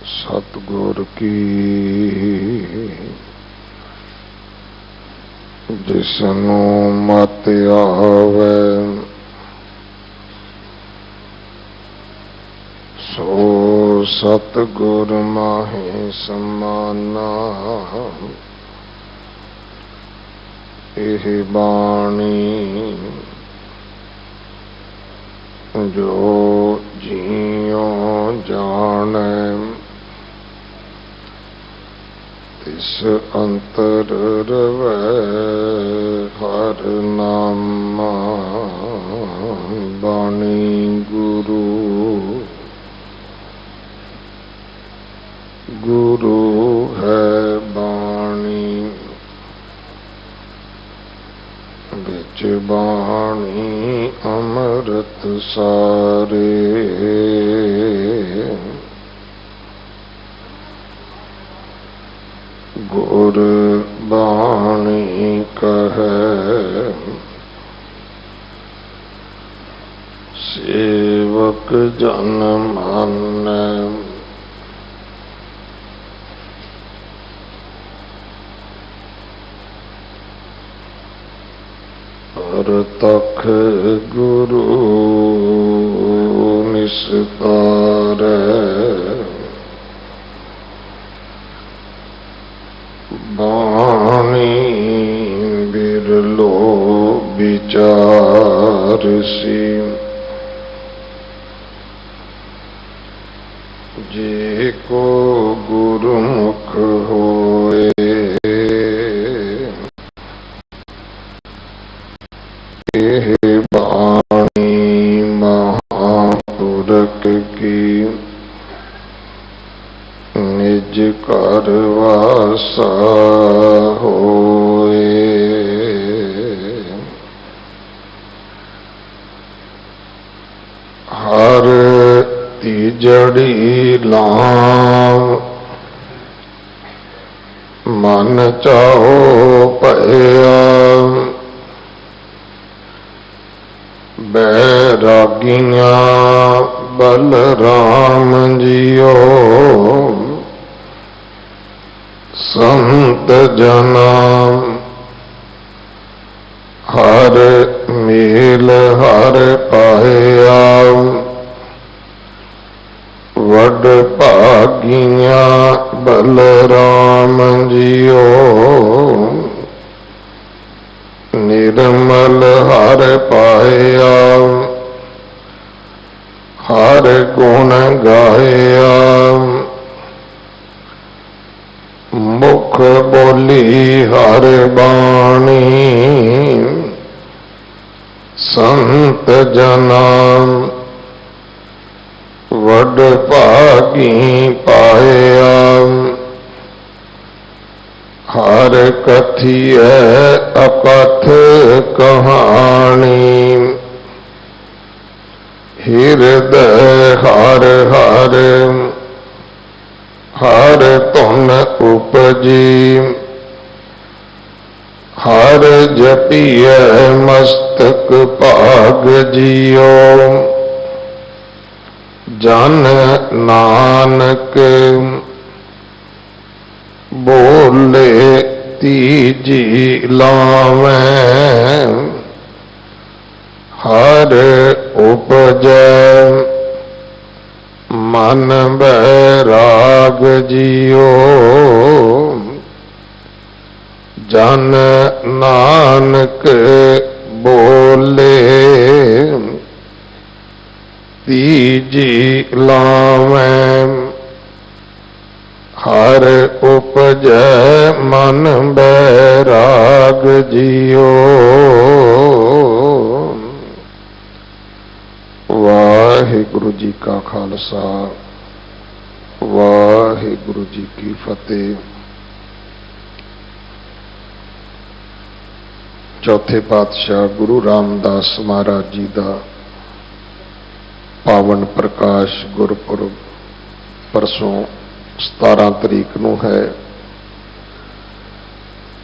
सतगुर की जिसनू मत आवे सो सतगुर माहे समाना। एह बाणी जो जियो जाने तिस अंतर रवै हर नामा। बाणी गुरु गुरु है बाणी बिच बाणी अमृत सारे। गुर बाणी कहे सेवक जन मानै। परतख गुरु निस्तारै बाणी बिरलो विचारसी। जे को गुरुमुख होए एह बाणी महापुरख की निज कर वासा होए। हर तीजड़ी लाम मन चाहो पया। बैरागियां बलराम जियो संत जना। हर मेल हर पाया वड भागियां बलराम जियो। निर्मल हर पाया हर गुण गाया। मुख बोली हर बाणी संत जना। वड भागी पाया हर कथिय अकथ कहानी। हृदय हर हर हर धुन उपजी। हर जपिय मस्तक भाग जियो। जन नानक बोले तीजी लावें। हर उपजै मन बैराग जियो। जन नानक बोले तीजी लावें। हर उपजै मन बैराग जियो। वाहिगुरु जी का खालसा वाहिगुरु जी की फतेह। चौथे पातशाह गुरु रामदास महाराज जी का पावन प्रकाश गुरपुरब परसों 17 तरीक नूं है।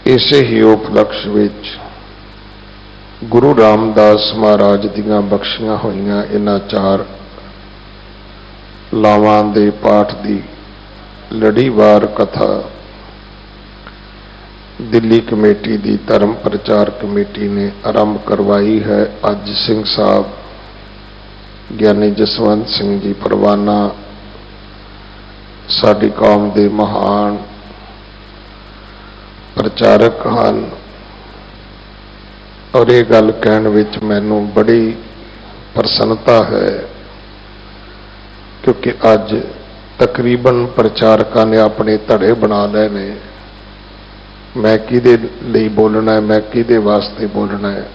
इसे ही उपलक्ष्य विच गुरु रामदास महाराज दियां बख्शियां होइयां इन्हां 4 लावां दे पाठ दी ਲੜੀਵਾਰ ਕਥਾ ਦਿੱਲੀ ਕਮੇਟੀ ਦੀ ਧਰਮ ਪ੍ਰਚਾਰ ਕਮੇਟੀ ਨੇ ਆਰੰਭ ਕਰਵਾਈ ਹੈ। ਅੱਜ ਸਿੰਘ ਸਾਹਿਬ ਗਿਆਨੀ ਜਸਵੰਤ ਸਿੰਘ ਜੀ ਪਰਵਾਨਾ ਸਾਡੀ ਕੌਮ ਦੇ ਮਹਾਨ ਪ੍ਰਚਾਰਕ ਹਨ ਔਰ ਇਹ ਗੱਲ ਕਹਿਣ ਵਿੱਚ ਮੈਨੂੰ ਬੜੀ ਪ੍ਰਸੰਨਤਾ ਹੈ ਕਿਉਂਕਿ ਅੱਜ ਤਕਰੀਬਨ ਪ੍ਰਚਾਰਕਾਂ ਨੇ ਆਪਣੇ ਧੜੇ ਬਣਾ ਲਏ ਨੇ। ਮੈਂ ਕਿਹਦੇ ਲਈ ਬੋਲਣਾ ਹੈ, ਮੈਂ ਕਿਹਦੇ ਵਾਸਤੇ ਬੋਲਣਾ ਹੈ।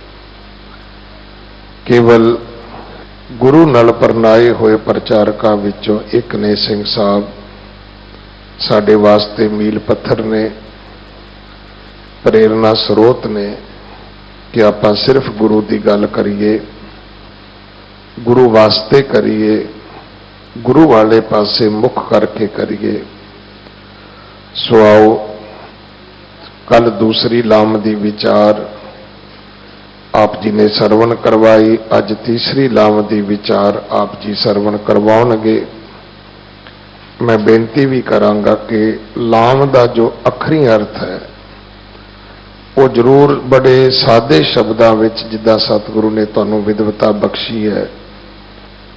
ਕੇਵਲ ਗੁਰੂ ਨਾਲ ਪਰਨਾਏ ਹੋਏ ਪ੍ਰਚਾਰਕਾਂ ਵਿੱਚੋਂ ਇੱਕ ਨੇ ਸਿੰਘ ਸਾਹਿਬ, ਸਾਡੇ ਵਾਸਤੇ ਮੀਲ ਪੱਥਰ ਨੇ, ਪ੍ਰੇਰਨਾ ਸਰੋਤ ਨੇ ਕਿ ਆਪਾਂ ਸਿਰਫ ਗੁਰੂ ਦੀ ਗੱਲ ਕਰੀਏ, ਗੁਰੂ ਵਾਸਤੇ ਕਰੀਏ, ਗੁਰੂ ਵਾਲੇ ਪਾਸੇ ਮੁੱਖ ਕਰਕੇ ਕਰੀਏ। ਸੋ ਆਓ ਕੱਲ ਦੂਸਰੀ ਲਾਮ ਦੀ ਵਿਚਾਰ ਆਪ ਜੀ ਨੇ ਸਰਵਣ ਕਰਵਾਈ, ਅੱਜ ਤੀਸਰੀ ਲਾਮ ਦੀ ਵਿਚਾਰ ਆਪ ਜੀ ਸਰਵਣ ਕਰਵਾਉਣਗੇ। ਮੈਂ ਬੇਨਤੀ ਵੀ ਕਰਾਂਗਾ ਕਿ ਲਾਮ ਦਾ ਜੋ ਅੱਖਰੀ ਅਰਥ ਹੈ ਉਹ ਜ਼ਰੂਰ ਬੜੇ ਸਾਦੇ ਸ਼ਬਦਾਂ ਵਿੱਚ, ਜਿੱਦਾਂ ਸਤਿਗੁਰੂ ਨੇ ਤੁਹਾਨੂੰ ਵਿਦਵਤਾ ਬਖਸ਼ੀ ਹੈ,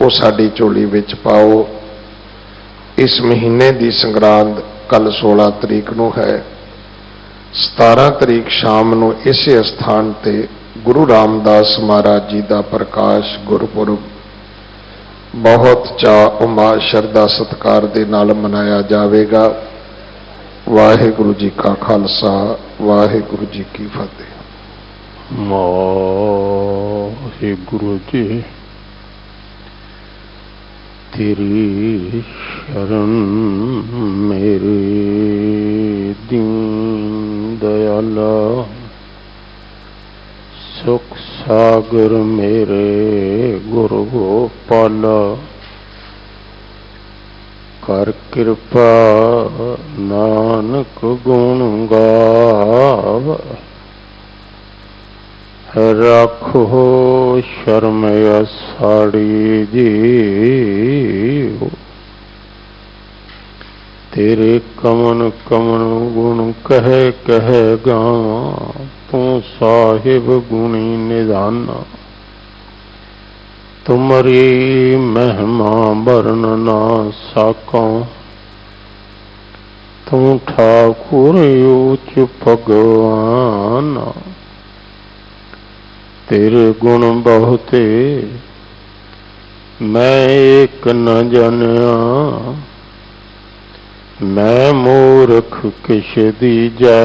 ਉਹ ਸਾਡੀ ਝੋਲੀ ਵਿੱਚ ਪਾਓ। ਇਸ ਮਹੀਨੇ ਦੀ ਸੰਗਰਾਂਦ ਕੱਲ 16 ਤਰੀਕ ਨੂੰ ਹੈ। 17 ਤਰੀਕ ਸ਼ਾਮ ਨੂੰ ਇਸੇ ਸਥਾਨ ਤੇ ਗੁਰੂ ਰਾਮਦਾਸ ਮਹਾਰਾਜ ਜੀ ਦਾ ਪ੍ਰਕਾਸ਼ ਗੁਰਪੁਰਬ ਬਹੁਤ ਚਾਅ ਉਮਾ ਸ਼ਰਧਾ ਸਤਿਕਾਰ ਦੇ ਨਾਲ ਮਨਾਇਆ ਜਾਵੇਗਾ। ਵਾਹਿਗੁਰੂ ਜੀ ਕਾ ਖਾਲਸਾ, ਵਾਹਿਗੁਰੂ ਜੀ ਕੀ ਫਤਿਹ। ਵਾਹਿਗੁਰੂ ਜੀ तेरी शरण मेरे दीन दयाला, सुख सागर मेरे गुरु गोपाला, कर कृपा नानक गुण गाव, राखो शर्म साड़ी जी। तेरे कमन कमन गुण कह कह गावा, तू साहिब गुणी निधाना, तुमरी महिमा वर्ण ना साका, तू ठाकुर ऊच भगवान, तेरे गुण बहुते मैं एक न जानिया, मैं मूर्ख किश दीजै,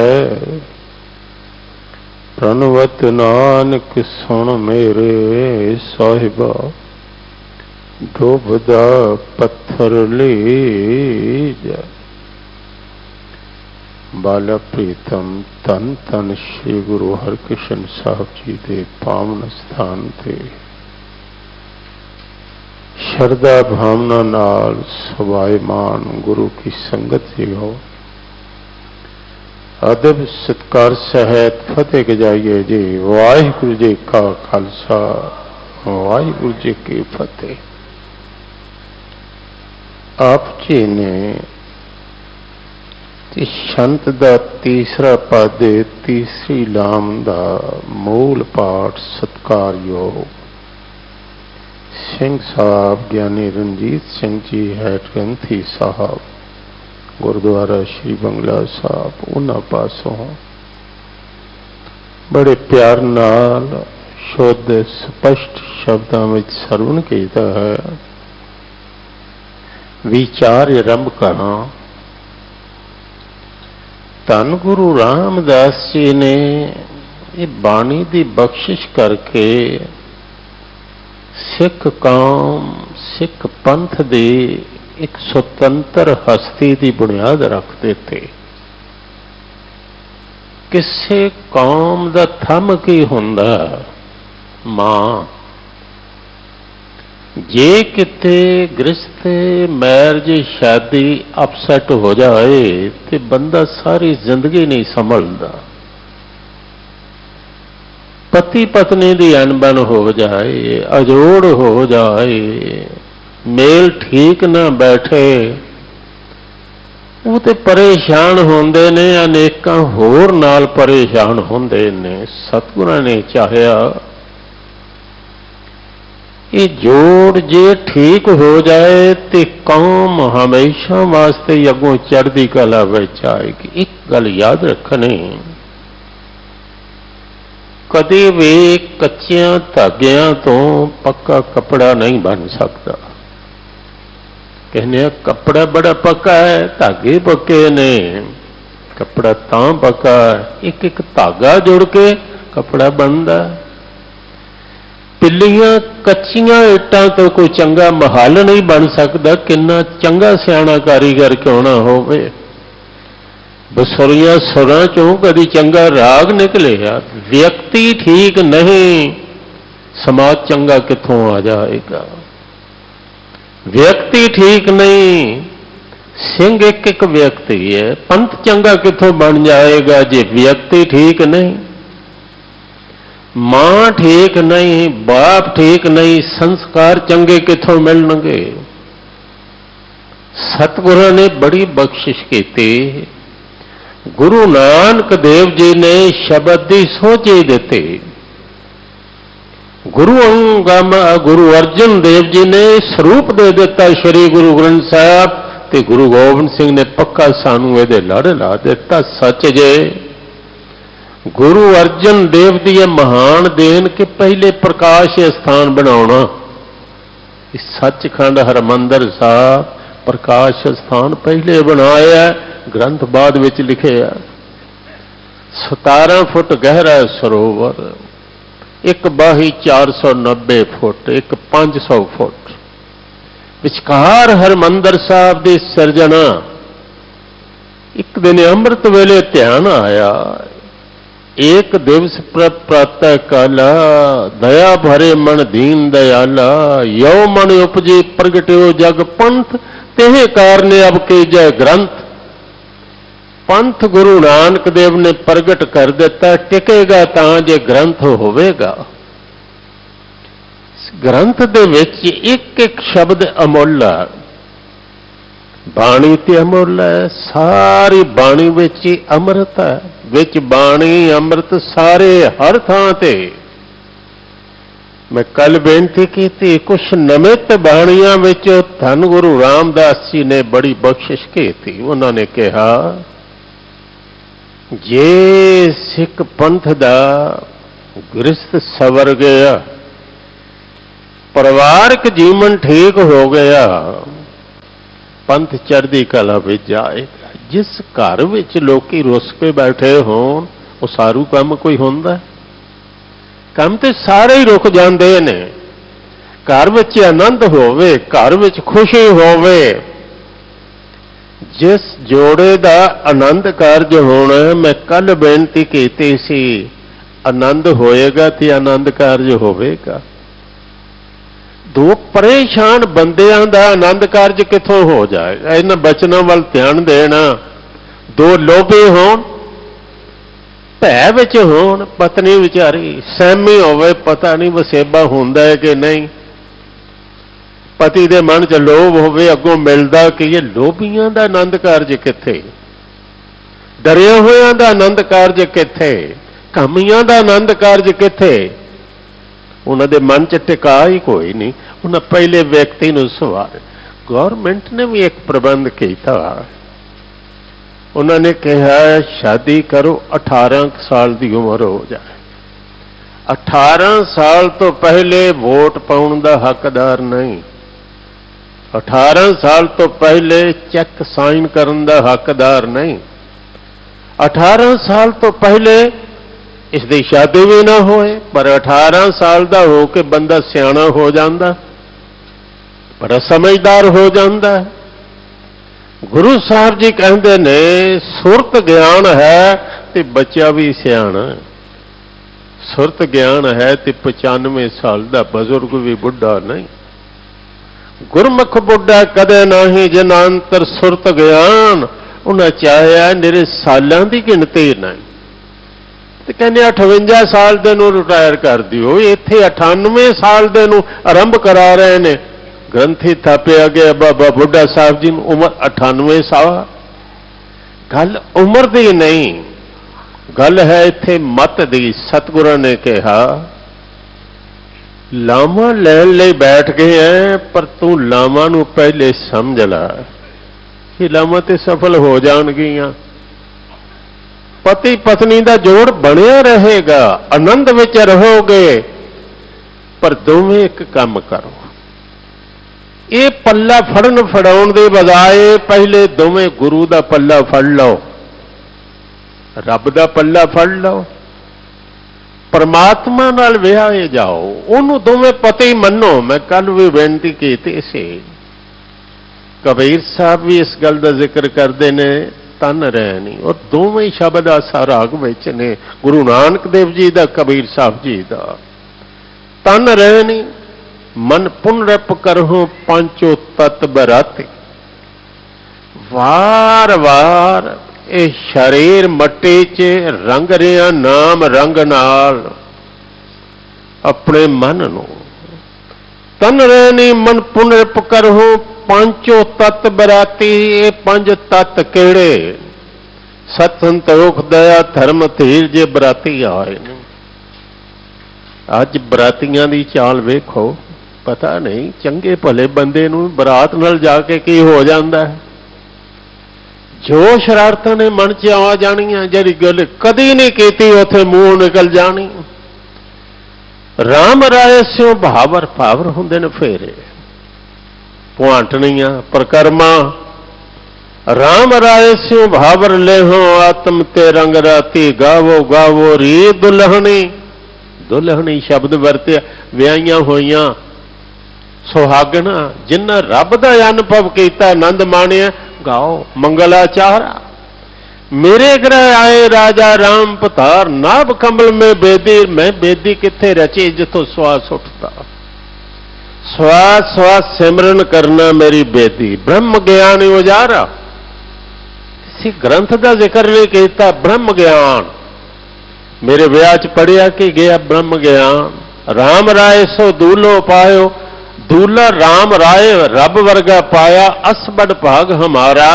प्रणवत नानक सुन मेरे साहिबा, डुबदा पत्थर लीजै। बाला प्रीतम धन धन श्री गुरु हरकृष्ण साहब जी के पावन स्थान ते शरदा भावना नाल सवाईमान गुरु की संगत जियो, अदब सत्कार सहित फतेह गजाइए जी। वाहिगुरु जी का खालसा, वाहिगुरु जी की फतेह। आप जी ने छंत का तीसरा पद, तीसरी लाम का मूल पाठ सत्कारयोग सिंह साहब ज्ञानी रणजीत सिंह जी हैड ग्रंथी साहब गुरुद्वारा श्री बंगला साहब, उन्हां पासों बड़े प्यार नाल शुद्ध स्पष्ट शब्दों में सरवण किया है। विचार आरंभ करा। धन गुरु रामदास जी ने ये बाणी की बख्शिश करके सिख कौम, सिख पंथ की एक स्वतंत्र हस्ती की बुनियाद रखते थे। किसी कौम का थम की हुंदा मां, जे किते गृहस्थ मैरिज शादी अपसैट हो जाए तो बंदा सारी जिंदगी नहीं संभलता। पति पत्नी की अनबन हो जाए, अजोड़ हो जाए, मेल ठीक ना बैठे ਉਹ ਤੇ ਪਰੇਸ਼ਾਨ ਹੁੰਦੇ ਨੇ, ਅਨੇਕਾਂ ਹੋਰ ਨਾਲ ਪਰੇਸ਼ਾਨ ਹੁੰਦੇ ਨੇ। ਸਤਿਗੁਰਾਂ ਨੇ ਚਾਹਿਆ ਇਹ ਜੋੜ ਜੇ ਠੀਕ ਹੋ ਜਾਏ ਤੇ ਕੌਮ ਹਮੇਸ਼ਾ ਵਾਸਤੇ ਅੱਗੋਂ ਚੜ੍ਹਦੀ ਕਲਾ ਵਿੱਚ ਆਏਗੀ। ਇੱਕ ਗੱਲ ਯਾਦ ਰੱਖਣੀ, ਕਦੇ ਵੀ ਕੱਚਿਆਂ ਧਾਗਿਆਂ ਤੋਂ ਪੱਕਾ ਕੱਪੜਾ ਨਹੀਂ ਬਣ ਸਕਦਾ। ਕਹਿੰਦੇ ਆ ਕੱਪੜਾ ਬੜਾ ਪੱਕਾ ਹੈ, ਧਾਗੇ ਪੱਕੇ ਨੇ। ਕੱਪੜਾ ਤਾਂ ਪੱਕਾ, ਇੱਕ ਇੱਕ ਧਾਗਾ ਜੁੜ ਕੇ ਕੱਪੜਾ ਬਣਦਾ। ਪਿੱਲੀਆਂ ਕੱਚੀਆਂ ਇੱਟਾਂ ਤੋਂ ਕੋਈ ਚੰਗਾ ਮਹੱਲ ਨਹੀਂ ਬਣ ਸਕਦਾ, ਕਿੰਨਾ ਚੰਗਾ ਸਿਆਣਾ ਕਾਰੀਗਰ ਕਿਉਂ ਨਾ ਹੋਵੇ। ਬਸੁਰੀਆਂ ਸੁਰਾਂ ਚੋਂ ਕਦੀ ਚੰਗਾ ਰਾਗ ਨਿਕਲੇਗਾ। ਵਿਅਕਤੀ ਠੀਕ ਨਹੀਂ, ਸਮਾਜ ਚੰਗਾ ਕਿੱਥੋਂ ਆ ਜਾਏਗਾ। ਵਿਅਕਤੀ ਠੀਕ ਨਹੀਂ, ਸਿੰਘ ਇੱਕ ਇੱਕ ਵਿਅਕਤੀ ਹੈ, ਪੰਥ ਚੰਗਾ ਕਿੱਥੋਂ ਬਣ ਜਾਏਗਾ ਜੇ ਵਿਅਕਤੀ ਠੀਕ ਨਹੀਂ। ਮਾਂ ਠੀਕ ਨਹੀਂ, ਬਾਪ ਠੀਕ ਨਹੀਂ, ਸੰਸਕਾਰ ਚੰਗੇ ਕਿੱਥੋਂ ਮਿਲਣਗੇ। ਸਤਿਗੁਰਾਂ ਨੇ ਬੜੀ ਬਖਸ਼ਿਸ਼ ਕੀਤੀ। ਗੁਰੂ ਨਾਨਕ ਦੇਵ ਜੀ ਨੇ ਸ਼ਬਦ ਦੀ ਸੋਝ ਹੀ ਦਿੱਤੀ। ਗੁਰੂ ਅਰਜਨ ਦੇਵ ਜੀ ਨੇ ਸਰੂਪ ਦੇ ਦਿੱਤਾ ਸ੍ਰੀ ਗੁਰੂ ਗ੍ਰੰਥ ਸਾਹਿਬ, ਤੇ ਗੁਰੂ ਗੋਬਿੰਦ ਸਿੰਘ ਨੇ ਪੱਕਾ ਸਾਨੂੰ ਇਹਦੇ ਲੜ ਲਾ ਦਿੱਤਾ। ਸੱਚ ਜੇ ਗੁਰੂ ਅਰਜਨ ਦੇਵ ਦੀ ਇਹ ਮਹਾਨ ਦੇਣ ਕਿ ਪਹਿਲੇ ਪ੍ਰਕਾਸ਼ ਸਥਾਨ ਬਣਾਉਣਾ। ਇਸ ਸੱਚਖੰਡ ਹਰਿਮੰਦਰ ਸਾਹਿਬ ਪ੍ਰਕਾਸ਼ ਸਥਾਨ ਪਹਿਲੇ ਬਣਾਇਆ, ਗ੍ਰੰਥ ਬਾਅਦ ਵਿੱਚ ਲਿਖਿਆ। 17 ਫੁੱਟ ਗਹਿਰਾ ਸਰੋਵਰ, ਇੱਕ ਬਾਹੀ 490 ਫੁੱਟ, ਇੱਕ 500 ਫੁੱਟ, ਵਿਚਕਾਰ ਹਰਿਮੰਦਰ ਸਾਹਿਬ ਦੀ ਸਿਰਜਣਾ। ਇੱਕ ਦਿਨ ਅੰਮ੍ਰਿਤ ਵੇਲੇ ਧਿਆਨ ਆਇਆ, ਏਕ ਦਿਵਸ ਪ੍ਰਾਤः ਕਾਲਾ, ਦਇਆ ਭਰੇ ਮਨ ਦੀਨ ਦਇਆਲਾ, ਯੋ ਮਨ ਉਪਜੇ ਪ੍ਰਗਟਿਓ ਜਗ ਪੰਥ, ਤੇਹ ਕਾਰਨ ਅਬ ਕੀਜੈ ਗ੍ਰੰਥ। ਪੰਥ ਗੁਰੂ ਨਾਨਕ ਦੇਵ ਨੇ ਪ੍ਰਗਟ ਕਰ ਦਿੱਤਾ, ਟਿਕੇਗਾ ਤਾਂ ਜੇ ਗ੍ਰੰਥ ਹੋਵੇਗਾ। ਗ੍ਰੰਥ ਦੇ ਵਿੱਚ ਇੱਕ ਇੱਕ ਸ਼ਬਦ ਅਮੁੱਲ ਹੈ। ਬਾਣੀ ਤੇ ਅਮੁੱਲ ਹੈ, ਸਾਰੀ ਬਾਣੀ ਵਿੱਚ ਹੀ ਅੰਮ੍ਰਿਤ ਹੈ। ਵਿੱਚ ਬਾਣੀ ਅੰਮ੍ਰਿਤ ਸਾਰੇ ਹਰ ਥਾਂ ਤੇ। ਮੈਂ ਕੱਲ ਬੇਨਤੀ ਕੀਤੀ, ਕੁਛ ਨਮਿਤ ਬਾਣੀਆਂ ਵਿੱਚ ਧੰਨ ਗੁਰੂ ਰਾਮਦਾਸ ਜੀ ਨੇ ਬੜੀ ਬਖਸ਼ਿਸ਼ ਕੀਤੀ। ਉਹਨਾਂ ਨੇ ਕਿਹਾ, ਜੇ ਸਿੱਖ ਪੰਥ ਦਾ ਗ੍ਰਸਤ ਸਵਰ ਗਿਆ, ਪਰਿਵਾਰਕ ਜੀਵਨ ਠੀਕ ਹੋ ਗਿਆ, ਪੰਥ ਚੜ੍ਹਦੀ ਕਲਾ ਵਿੱਚ ਜਾਏਗਾ। ਜਿਸ ਘਰ ਵਿੱਚ ਲੋਕੀ ਰੁੱਸ ਕੇ ਬੈਠੇ ਹੋਣ, ਉਹ ਸਾਰੂ ਕੰਮ ਕੋਈ ਹੁੰਦਾ? ਕੰਮ ਤੇ ਸਾਰੇ ਹੀ ਰੁਕ ਜਾਂਦੇ ਨੇ। ਘਰ ਵਿੱਚ ਆਨੰਦ ਹੋਵੇ, ਘਰ ਵਿੱਚ ਖੁਸ਼ੀ ਹੋਵੇ। ਜਿਸ ਜੋੜੇ ਦਾ ਆਨੰਦ ਕਾਰਜ ਹੋਣਾ, ਮੈਂ ਕੱਲ ਬੇਨਤੀ ਕੀਤੀ ਸੀ, ਆਨੰਦ ਹੋਏਗਾ ਤੇ ਆਨੰਦ ਕਾਰਜ ਹੋਵੇਗਾ। ਦੋ ਪਰੇਸ਼ਾਨ ਬੰਦਿਆਂ ਦਾ ਆਨੰਦ ਕਾਰਜ ਕਿੱਥੋਂ ਹੋ ਜਾਏਗਾ? ਇਹਨਾਂ ਬਚਨਾਂ ਵੱਲ ਧਿਆਨ ਦੇਣਾ। ਦੋ ਲੋਭੀ ਹੋਣ, ਭੈ ਵਿੱਚ ਹੋਣ, ਪਤਨੀ ਵਿਚਾਰੀ ਸਹਿਮੀ ਹੋਵੇ, ਪਤਾ ਨਹੀਂ ਵਸੇਬਾ ਹੁੰਦਾ ਹੈ ਕਿ ਨਹੀਂ। ਪਤੀ ਦੇ ਮਨ 'ਚ ਲੋਭ ਹੋਵੇ, ਅੱਗੋਂ ਮਿਲਦਾ ਕਿ ਇਹ ਲੋਭੀਆਂ ਦਾ ਆਨੰਦ ਕਾਰਜ ਕਿੱਥੇ? ਡਰਿਆ ਹੋਇਆਂ ਦਾ ਆਨੰਦ ਕਾਰਜ ਕਿੱਥੇ? ਕਾਮੀਆਂ ਦਾ ਆਨੰਦ ਕਾਰਜ ਕਿੱਥੇ? ਉਹਨਾਂ ਦੇ ਮਨ 'ਚ ਟਿਕਾ ਹੀ ਕੋਈ ਨਹੀਂ। ਉਹਨਾਂ ਪਹਿਲੇ ਵਿਅਕਤੀ ਨੂੰ ਸਵਾਰ। ਗੌਰਮੈਂਟ ਨੇ ਵੀ ਇੱਕ ਪ੍ਰਬੰਧ ਕੀਤਾ। ਉਹਨਾਂ ਨੇ ਕਿਹਾ ਸ਼ਾਦੀ ਕਰੋ 18 ਸਾਲ ਦੀ ਉਮਰ ਹੋ ਜਾਏ। 18 ਸਾਲ ਤੋਂ ਪਹਿਲੇ ਵੋਟ ਪਾਉਣ ਦਾ ਹੱਕਦਾਰ ਨਹੀਂ। 18 ਸਾਲ ਤੋਂ ਪਹਿਲੇ ਚੈੱਕ ਸਾਈਨ ਕਰਨ ਦਾ ਹੱਕਦਾਰ ਨਹੀਂ। 18 ਸਾਲ ਤੋਂ ਪਹਿਲੇ ਇਸ ਦੀ ਸ਼ਾਦੀ ਵੀ ਨਾ ਹੋਏ। ਪਰ 18 ਸਾਲ ਦਾ ਹੋ ਕੇ ਬੰਦਾ ਸਿਆਣਾ ਹੋ ਜਾਂਦਾ, ਬੜਾ ਸਮਝਦਾਰ ਹੋ ਜਾਂਦਾ। ਗੁਰੂ ਸਾਹਿਬ ਜੀ ਕਹਿੰਦੇ ਨੇ ਸੁਰਤ ਗਿਆਨ ਹੈ ਤੇ ਬੱਚਾ ਵੀ ਸਿਆਣਾ। ਸੁਰਤ ਗਿਆਨ ਹੈ ਤੇ 95 ਸਾਲ ਦਾ ਬਜ਼ੁਰਗ ਵੀ ਬੁੱਢਾ ਨਹੀਂ। ਗੁਰਮੁਖ ਬੁੱਢਾ ਕਦੇ ਨਹੀਂ ਜਿਨ੍ਹਾਂ ਅੰਤਰ ਸੁਰਤ ਗਿਆਨ। ਉਹਨਾਂ ਚਾਹਿਆ ਨਿਰੇ ਸਾਲਾਂ ਦੀ ਗਿਣਤੀ ਨਹੀਂ। ਤੇ ਕਹਿੰਦੇ 58 ਸਾਲ ਦੇ ਨੂੰ ਰਿਟਾਇਰ ਕਰ ਦਿਓ। ਇੱਥੇ 98 ਸਾਲ ਦੇ ਨੂੰ ਆਰੰਭ ਕਰਾ ਰਹੇ ਨੇ। ਗ੍ਰੰਥੀ ਥਾਪਿਆ ਗਿਆ ਬਾਬਾ ਬੁੱਢਾ ਸਾਹਿਬ ਜੀ ਨੂੰ ਉਮਰ 98 ਸਾਲ। गल उम्र दी नहीं, गल है इत्थे मत दी। सतगुरां ने कहा लामा लैण लई बैठ गए हैं, पर तू लामा नूं पहले समझ ला कि लामा ते सफल हो जाणगियां। पति पत्नी दा जोड़ बनिया रहेगा, आनंद विच रहोगे, पर दोवें एक काम करो। ये पल्ला फड़न फड़ाउण दे बजाए पहले दोवें गुरु दा पल्ला फड़ लो, रब दा पल्ला फड़ लो, परमात्मा नाल विहाए जाओ, उन्होंने दोवें पति मनो। मैं कल भी बेनती की सी, कबीर साहब भी इस गल का जिक्र करते ने, तन रहनी, और दोवें शब्द आसा राग विच ने, गुरु नानक देव जी का, कबीर साहब जी का। तन रहनी मन पुनरप करहूं पांचों तत्त बराती। वार वार ये शरीर मट्टी च रंग रिया नाम रंग नाल अपने मन नूं। तन रहनी मन पुनरप करहूं पांचों तत्त बराती। ये पंज तत्त केड़े? सत संतोख दया धर्म धीर जे बराती आए ने। अज बरातियां दी चाल वेखो, पता नहीं चंगे भले बंदे नूं बरात नाल जाके की हो जांदा है। जो शरारतां ने मन च आ जाणियां, जिहड़ी गल कदी नहीं कीती उत्थे मूंह निकल जानी। राम राय स्यों भावर भावर हुंदे ने फेरे, पुआंटणियां प्रकरमा। राम राय स्यों भावर लेहो आत्म ते रंग राती। गावो गावो री दुल्हनी। दुल्हनी शब्द वरतिया विआहियां होइयां सुहागना, जिन्हां रब दा अनुभव कीता, आनंद माणिया, गाओ मंगलाचारा। मेरे ग्रह आए राजा राम पधार। नाभ कमल में बेदी। मैं बेदी किथे रची जिथों श्वास उठता। श्वास श्वास सिमरन करना मेरी बेदी। ब्रह्म ज्ञान उजारा। किसी ग्रंथ का जिक्र नहीं किया, ब्रह्म ज्ञान। मेरे ब्याह च पढ़िया कि गया ब्रह्म ज्ञान। राम राय सो दूलो पायो। दूला राम राय रब वर्गा पाया। असबड़ भाग हमारा।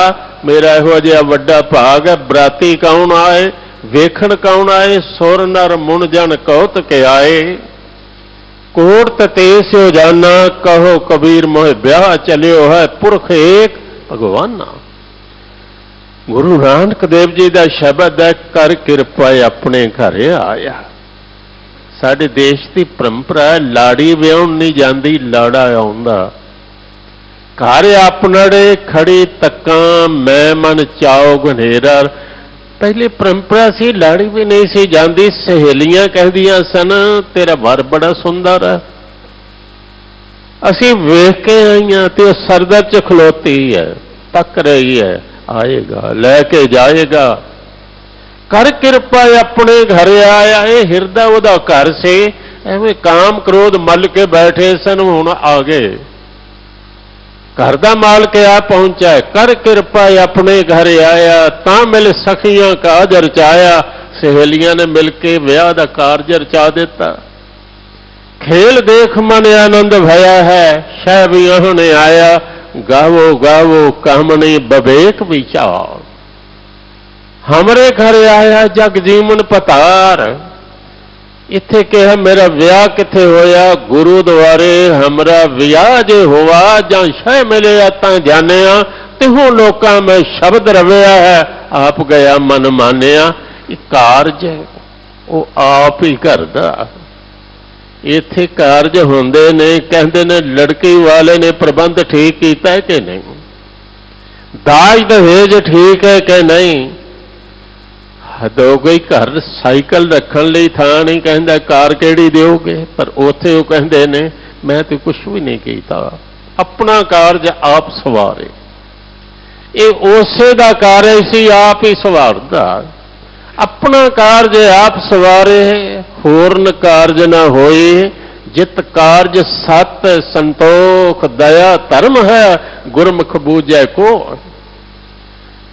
मेरा इहो जिहा वड्डा भाग है। बराती कौन आए? वेखण कौन आए? सुर नर मुन जन कौत के आए। कोट ते स्यो जाना। कहो कबीर मोह ब्याह चलियो है। पुरख एक भगवाना। गुरु नानक देव जी का शब्द है, कर किरपा अपने घर आया। साडे देश की परंपरा है, लाड़ी विआउण नहीं जाती, लाड़ा आउंदा। घर अपनड़े खड़ी तक्कां मैं मन चाओ घनेरा। पहले परंपरा सी, लाड़ी भी नहीं सी जाती। सहेलियां कहदियां सन तेरा वर बड़ा सुंदर है। असीं वेख के आईयां ते सरदर च खलोती है, तक रही है, आएगा लैके जाएगा। कर किरपा अपने घर आया। ये हिरदा उहदा घर से, एवें काम क्रोध मल के बैठे सन, हुण आ गए। घर का मालक आ पहुंचा है। कर किरपा अपने घर आया। तां मिल सखियां काज रचाया। सहेलियां ने मिलके विआह का कारज रचा दिता। खेल देख मन आनंद भया है। शह विआह ने आया। गावो गावो कामनी बबेक विचार। हमरे घर आया जग जीवन पतार। इत्थे कहा मेरा विआह किथे होया? गुरु द्वारे हमरा विआह जे हुआ। जां शह मिले तां जानिया। तिहों लोकां में शब्द रविया है। आप गया मन मानिया। कारज वो आप ही करदा। इत्थे कारज हुंदे ने, कहंदे ने लड़की वाले ने प्रबंध ठीक कीता है कि नहीं, दाज दहेज ठीक है कि नहीं। हद हो गई। घर साइकिल रखण लई थां नहीं, कहंदा कार किहड़ी दिओगे, पर उत्थे वो कहंदे ने मैं तो कुछ भी नहीं कीता, अपना कारज आप सवारे। ये उसे दा कारज सी, आप ही सवारदा। अपना कारज आप सवारे, होरन कारज न होए। जित कारज सत संतोख दया धर्म है। गुरमुख बूझे को।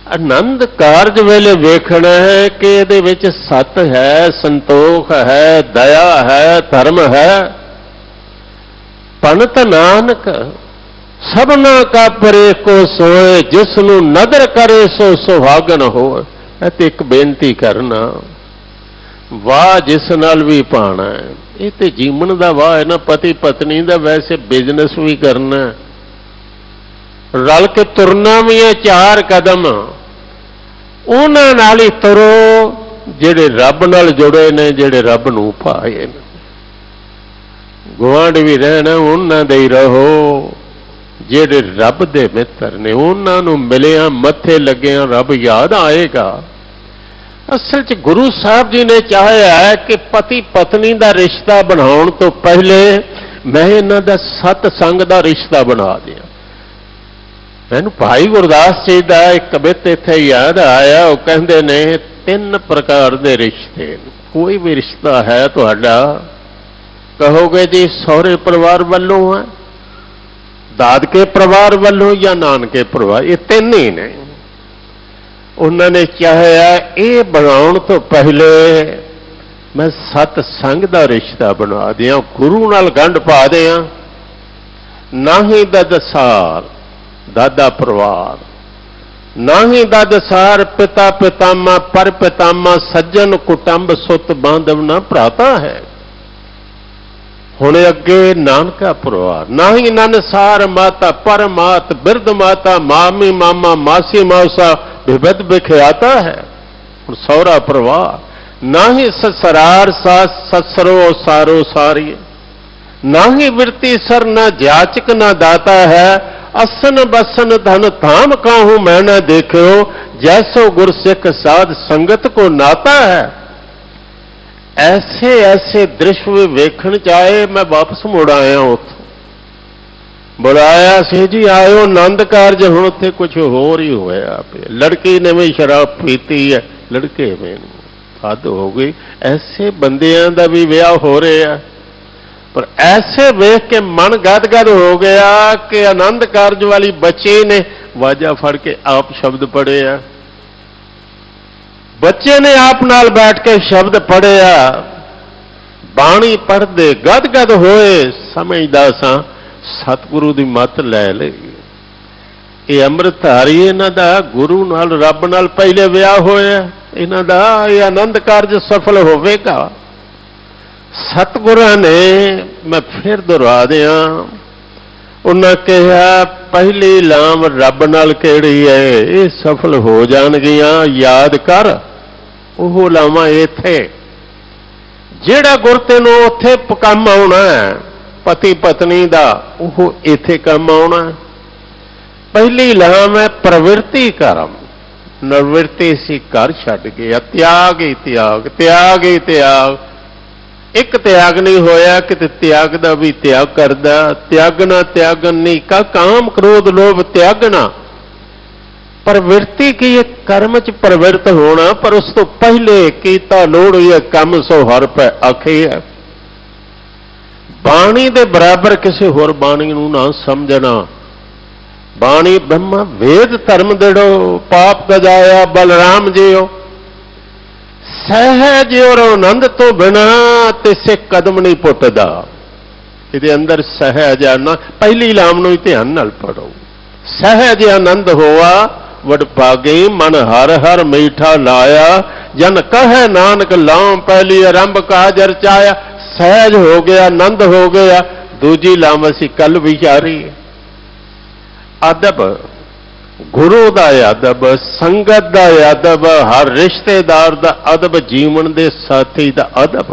आनंद कारज वेले वेखना है कि इहदे विच सत है, संतोख है, दया है, धर्म है। पंडित नानक सबना का परे को सोए, जिसनों नदर करे सो सुहागन होए। मैं तो एक बेनती करना, वाह जिस नाल भी पाना है, ये तो जीवन का वाह है ना, पति पत्नी का। वैसे बिजनेस भी करना, रल के तुरना भी है 4 कदम, उन्हां नाल ही तुरो ਜਿਹੜੇ ਰੱਬ ਨਾਲ ਜੁੜੇ ਨੇ, ਜਿਹੜੇ ਰੱਬ ਨੂੰ ਭਾਏ ਨੇ। ਗੁਆਂਢ ਵੀ ਰਹਿਣਾ ਉਹਨਾਂ ਦੇ ਹੀ ਰਹੋ ਜਿਹੜੇ ਰੱਬ ਦੇ ਮਿੱਤਰ ਨੇ, ਉਹਨਾਂ ਨੂੰ ਮਿਲਿਆ ਮੱਥੇ ਲੱਗਿਆ ਰੱਬ ਯਾਦ ਆਏਗਾ। ਅਸਲ 'ਚ ਗੁਰੂ ਸਾਹਿਬ ਜੀ ਨੇ ਚਾਹਿਆ ਹੈ ਕਿ ਪਤੀ ਪਤਨੀ ਦਾ ਰਿਸ਼ਤਾ ਬਣਾਉਣ ਤੋਂ ਪਹਿਲੇ ਮੈਂ ਇਹਨਾਂ ਦਾ ਸਤ ਸੰਗ ਦਾ ਰਿਸ਼ਤਾ ਬਣਾ ਦਿਆਂ। ਮੈਨੂੰ ਭਾਈ ਗੁਰਦਾਸ ਜੀ ਦਾ ਇੱਕ ਕਵਿਤ ਇੱਥੇ ਯਾਦ ਆਇਆ। ਉਹ ਕਹਿੰਦੇ ਨੇ 3 प्रकार के रिश्ते, कोई भी रिश्ता है तुहाडा, कहोगे जी सौरे परिवार वालों है, दादके परिवार वालों या नानके परिवार, ये 3 ही ने। उन्होंने चाहया ये बनाउण तो पहले मैं सतसंग का रिश्ता बना दियां, गुरु नाल गंढ पा दियां, ना ही ददसार दादा परिवार, ना ही ददसार पिता पितामा पर पितामा, सज्जन कुटुंब सुत बांधव ना भ्राता है। हुण अगे नानका परिवार, ना ही ननसार माता पर मात, बिरध माता मामी मामा मासी मासा विविध विख्याता है। हुण सौरा परिवार, ना ही ससरार सास ससरो सारो सारी, ना ही वृत्ति सर ना जाचक ना दाता है। असन बसन धन धाम काहू मैं न देखो, जैसो गुरसिख साध संगत को नाता है। ऐसे ऐसे दृश्य भी वेखण चाहे। मैं वापस मुड़ आया, उतो बुलाया सी जी आयो आनंद कारज, हुण उत्थे कुछ होर ही होया पे। लड़की ने भी शराब पीती है, लड़के में हद हो गई। ऐसे बंदियां दा भी विआह हो रहा है, पर ऐसे वेख के मन गदगद हो गया कि आनंद कारज वाली बच्चे ने वाजा फड़ के आप शब्द पढ़े आ। बच्चे ने आप नाल बैठ के शब्द पढ़े आ, बाणी पढ़दे गदगद होए। समझदा सा सतगुरु दी मत लै लई। ये अमृतधारी इन्हां दा गुरु नाल रब नाल पहले विआह होया, इन्हां दा ये आनंद कारज सफल होवेगा। सतगुरां ने, मैं फिर दोहरा दियां, उन्हें कहा पहली लाम रब नाल किहड़ी है, ये सफल हो जाणगियां, याद कर ओह लावां इत्थे। जिहड़ा गुर तैनूं उत्थे काम आउणा है, पति पत्नी दा, ओह इत्थे काम आउणा। पहली लाम है प्रवृत्ति कर्म, निवृत्ति सी घर छड्ड गया, त्याग ही त्याग, त्याग ही त्याग। एक त्याग नहीं होया कि त्याग का भी त्याग करदा। त्यागना त्यागन नहीं का, काम क्रोध लोभ त्यागना। प्रवृत्ति की एक कर्म च प्रवृत्त होना, पर उस तो पहले कीता लोड़ हुई कम सो हर पै आखे है। बाणी दे बराबर किसी होर बाणी नूं ना समझना। बाणी ब्रह्मा वेद धर्म देड़ो, पाप गजाया बलराम जियो। सहज और आनंद तो बिना तिसे कदम नहीं पुटदा। ये अंदर सहज आना, पहली लाम नूं ध्यान नाल पढ़ो। सहज आनंद होआ वड भागे, मन हर हर मीठा लाया, जन कहे नानक लाम पहली आरंभ काज रचाया। सहज हो गया, आनंद हो गया। दूजी लाम असी कल विचारी। अदब, गुरु का अदब, संगत का अदब, हर रिश्तेदार का अदब, जीवन के साथी का अदब।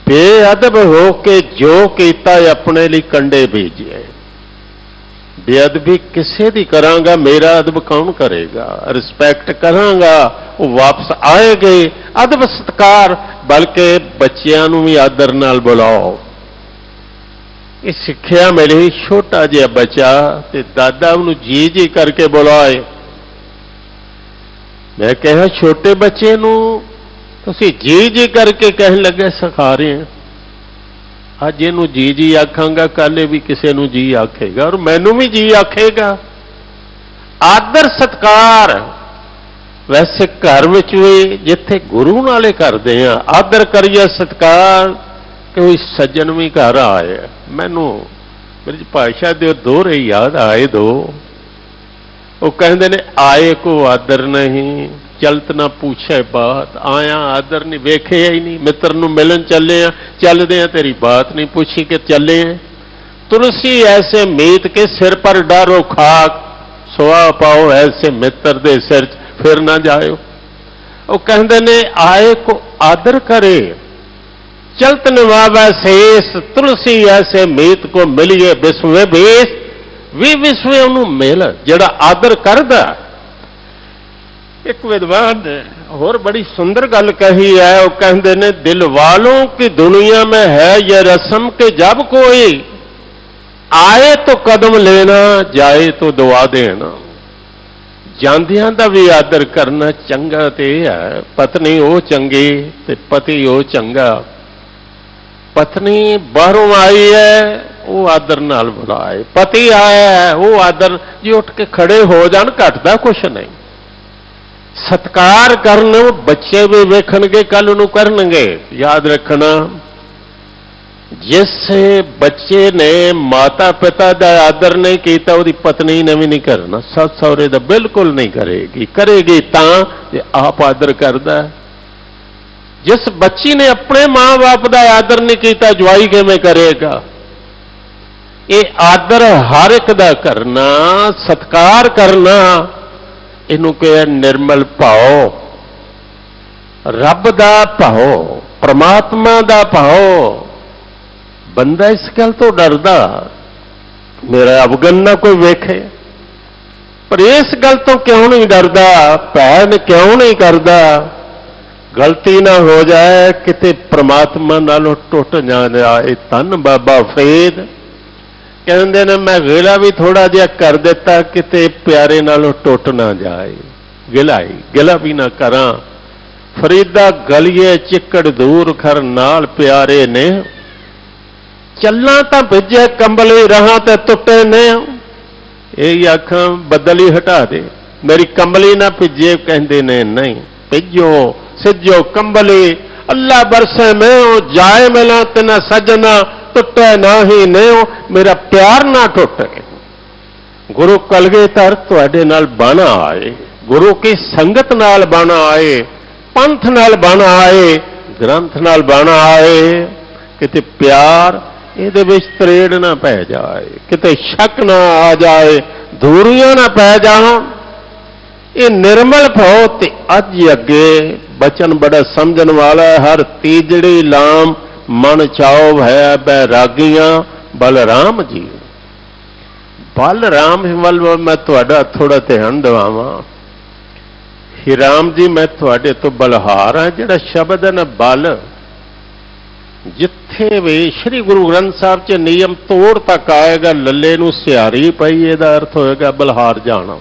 बेअदब हो के जो किया अपने लिए कंडे बीजे। बेअदबी किसे दी करांगा, मेरा अदब कौन करेगा। रिस्पैक्ट करांगा वो वापस आएगे। अदब सत्कार, बल्कि बच्चों नूं भी आदर नाल बुलाओ। ये सिक्ख्या मिली। छोटा जिहा बच्चा ते दादा उन्होंने जी जी करके बुलाए। मैं कहा छोटे बच्चे नूं तुसीं जी जी करके कहन लगे सिखा रहे हैं। अज इनू जी जी आखांगा, कल भी किसी नूं जी आखेगा और मैनू भी जी आखेगा। आदर सत्कार वैसे घर विच भी जिथे गुरु नाले करते हैं आदर करिए सत्कार। कोई सज्जन भी घर आए, मैनू ब्रज भाषा दे दोहरे याद आए दो। वो कहते ने आए को आदर नहीं, चलत ना पूछे बात। आया आदर नहीं, वेखे ही नहीं। मित्र नूं मिलन चले आ, चलदे आ तेरी बात नहीं पूछी कि चले आ। तुलसी ऐसे मीत के सिर पर डारो खाक, सुआ पाओ ऐसे मित्र दे सिर फिर ना जाओ। वो कहते ने आए को आदर करे, चलत निभावै शेष। तुलसी ऐसे मीत को मिलिए विश्व बेस। भी विश्व उन्होंने मिल जड़ा आदर करदा। एक विद्वान ने होर बड़ी सुंदर गल कही है। वो कहते ने दिल वालों की दुनिया में है यह रस्म के जब कोई आए तो कदम लेना, जाए तो दुआ देना। ਜਾਂਦਿਆਂ ਦਾ भी आदर करना चंगा ते है। पत्नी वो चंगी ते पति वो चंगा। पत्नी बाहरों आई है वो आदर नाल बुलाए, पति आया है वो आदर जी उठ के खड़े हो जान, घटदा कुछ नहीं। सत्कार करन, बच्चे भी वेखणगे कल नूं करनगे। याद रखना जिस बच्चे ने माता पिता का आदर नहीं किया उसकी पत्नी ने भी नहीं करना, सस सहुरे का बिल्कुल नहीं करेगी। करेगी तां जे आप आदर करदा। जिस बच्ची ने अपने मां बाप का आदर नहीं किया जवाई किवें करेगा। ये आदर हर एक का करना, सत्कार करना, इनू कहे निर्मल भाव, रब का भाव, परमात्मा का भाव। बंदा इस गल तो डरदा मेरा अवगन ना कोई वेखे, पर इस गल तो क्यों नहीं डरदा, भैन क्यों नहीं करदा गलती ना हो जाए किते परमात्मा नालों टुट ना जाए। धन बाबा फरीद कहते ने मैं गिला भी थोड़ा जिहा कर दिता किते प्यारे नालों टुट ना जाए। गिला भी ना करा। फरीदा गलिए चिकड़ दूर खर नाल प्यारे ने, चलना तो भिजे कंबली रहा तो टुटे ने। यही आखा बदल ही हटा दे, मेरी कंबली ना भिजे। कहते ने नहीं भिजो सिजो कंबली, अल्लाह बरसे में जाए मिला तेना सजना, टुटे ना ही ने मेरा प्यार ना टुटे। गुरु कलगीधर तुहाडे नाल बन आए, गुरु की संगत नाल बन आए, पंथ नाल बन आए, ग्रंथ नाल बन आए। किते प्यार ਇਹਦੇ ਵਿੱਚ ਤਰੇੜ ना पै जाए, किते शक ना आ जाए, दूरियां ना पै जान। ये निर्मल भाव ते अज अगे बचन बड़ा समझन वाला है। हर तीजड़ी लाम मन चाओ है बैरागियां बलराम जी। बलराम वल मैं तुहाडा थोड़ा ध्यान दिवावां। ही राम जी मैं तुहाडे तो बलहार हाँ। जिहड़ा शब्द है ना बल, जिथे भी श्री गुरु ग्रंथ साहब च नियम तोड़ तक आएगा लल्ले नूं सियारी पई, इहदा अर्थ होएगा बलहार जाना।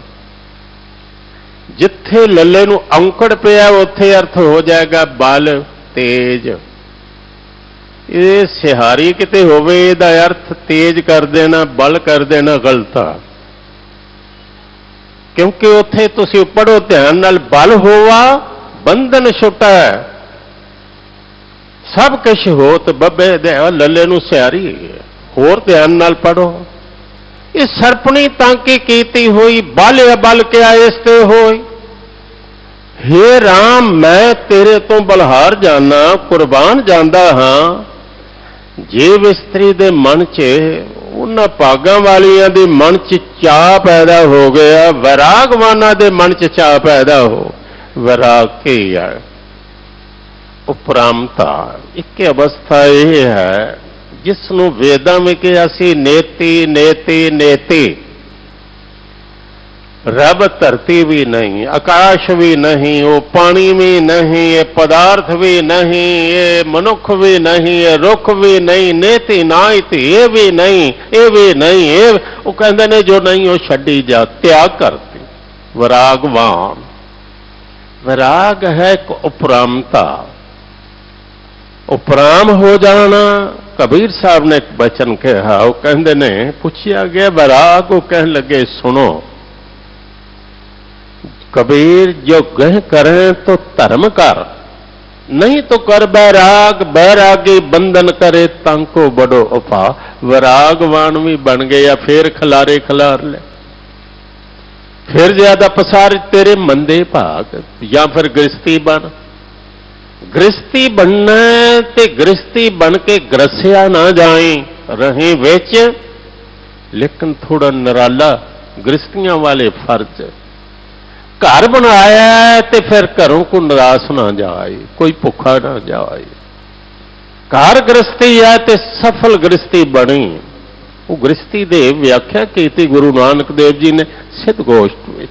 जिथे लल्ले नूं औंकड़ पिया उत्थे अर्थ हो जाएगा बल तेज। ये सिहारी किते होवे इहदा अर्थ तेज कर देना, बल कर देना गलत आ। क्योंकि उत्थे तुसीं पढ़ो ध्यान नाल, बल होवा बंधन छुटा है, सब कुछ हो तो बब्बे दे लल्ले नूं सियारी। होर ध्यान नाल पढ़ो। ये सरपणी तांकी कीती हुई बल अबल क्या इसते होई। हे राम मैं तेरे तो बलहार जाना, कुर्बान जांदा हां। जीव इस्त्री दे मन च उन्हां भागां वालियां दे मन च चाह पैदा हो गया, वैरागवानां दे मन च चाह पैदा हो। वैराग की है उपरामता। एक अवस्था यह है जिसनों वेदां में कहा सी नेति नेति नेति। रब धरती भी नहीं, आकाश भी नहीं, वो पानी भी नहीं, ये पदार्थ भी नहीं, ये मनुख भी नहीं, ये रुख भी नहीं, नेति नाइति ये भी नहीं, ये भी नहीं। ये वो कहते ने जो नहीं वो छड्डी जा, त्याग करती। वैरागवान, वैराग है उपरामता, उपराम हो जाना। कबीर साहब ने एक वचन कहा, वो कहते ने पूछा गया वैराग, वो कहने लगे सुनो कबीर जो गह करें तो धर्म कर, नहीं तो कर बैराग, बैरागी बंधन करे तांको बड़ो उपा। वैरागवान भी बन गया, फिर खलारे खलार ले, फिर ज्यादा पसार तेरे मंदे भाग। या फिर गृहस्थी बन, गृहस्थी बनना ते गृहस्थी बन के ग्रसिया ना जाए, रहे विच लेकिन थोड़ा निराला गृहस्थियां वाले फर्ज। घर बनाया ते फिर घरों को निराश ना जाए, कोई भुखा ना जाए। घर गृहस्थी है ते सफल गृहस्थी बनी। वो गृहस्थी दे व्याख्या की गुरु नानक देव जी ने सिद्ध गोष्ठ में।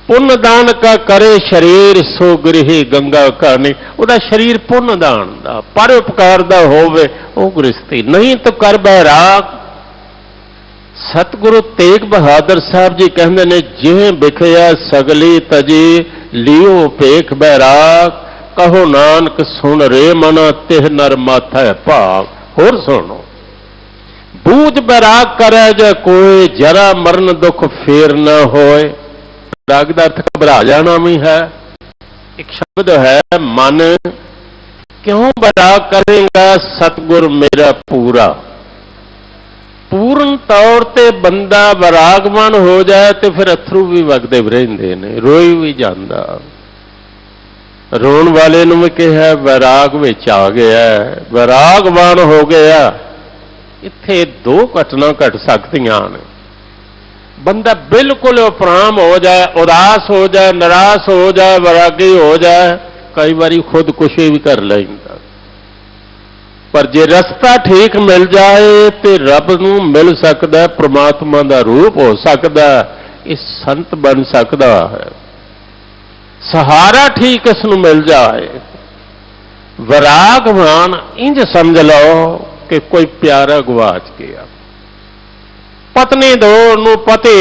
पुण्य दान का करे शरीर सो गृही गंगा का नहीं। ਉਹਦਾ शरीर पुण्य दान ਦਾ परोपकार ਦਾ ਹੋਵੇ ਉਹ ਗ੍ਰਸਤੀ, नहीं तो कर बैराग। सतगुरु तेग बहादुर साहब जी कहते ने जिह बिखया सगली तजी लियो पेख बैराग। कहो नानक सुन रे मना तिह नर माथा भाग। होर सुनो, बूझ बैराग करे जे कोई जरा मरण दुख फेर न होए। बैराग का अर्थ घबरा जाना भी है। एक शब्द है मन, क्यों बैराग करेगा सतगुर मेरा पूरा। पूर्ण तौर ते बंदा वैरागवान हो जाए तो फिर अथरू भी वगदे रहिंदे ने, रोई भी जांदा। रोण वाले नूं भी कहा वैराग विच आ गया, वैरागवान हो गया। इत्थे दो घटना घट सकदियां ने। बंदा बिल्कुल उपराम हो जाए, उदास हो जाए, निराश हो जाए, वैरागी हो जाए, कई बारी खुदकुशी भी कर लैंदा। पर जे रस्ता ठीक मिल जाए तो रब नूं मिल सकता है, परमात्मा का रूप हो सकता है, इस संत बन सकता है। सहारा ठीक इसनूं मिल जाए। वैरागवान इंज समझ लो कि कोई प्यारा गवाच गया, पत्नी दो नूं पति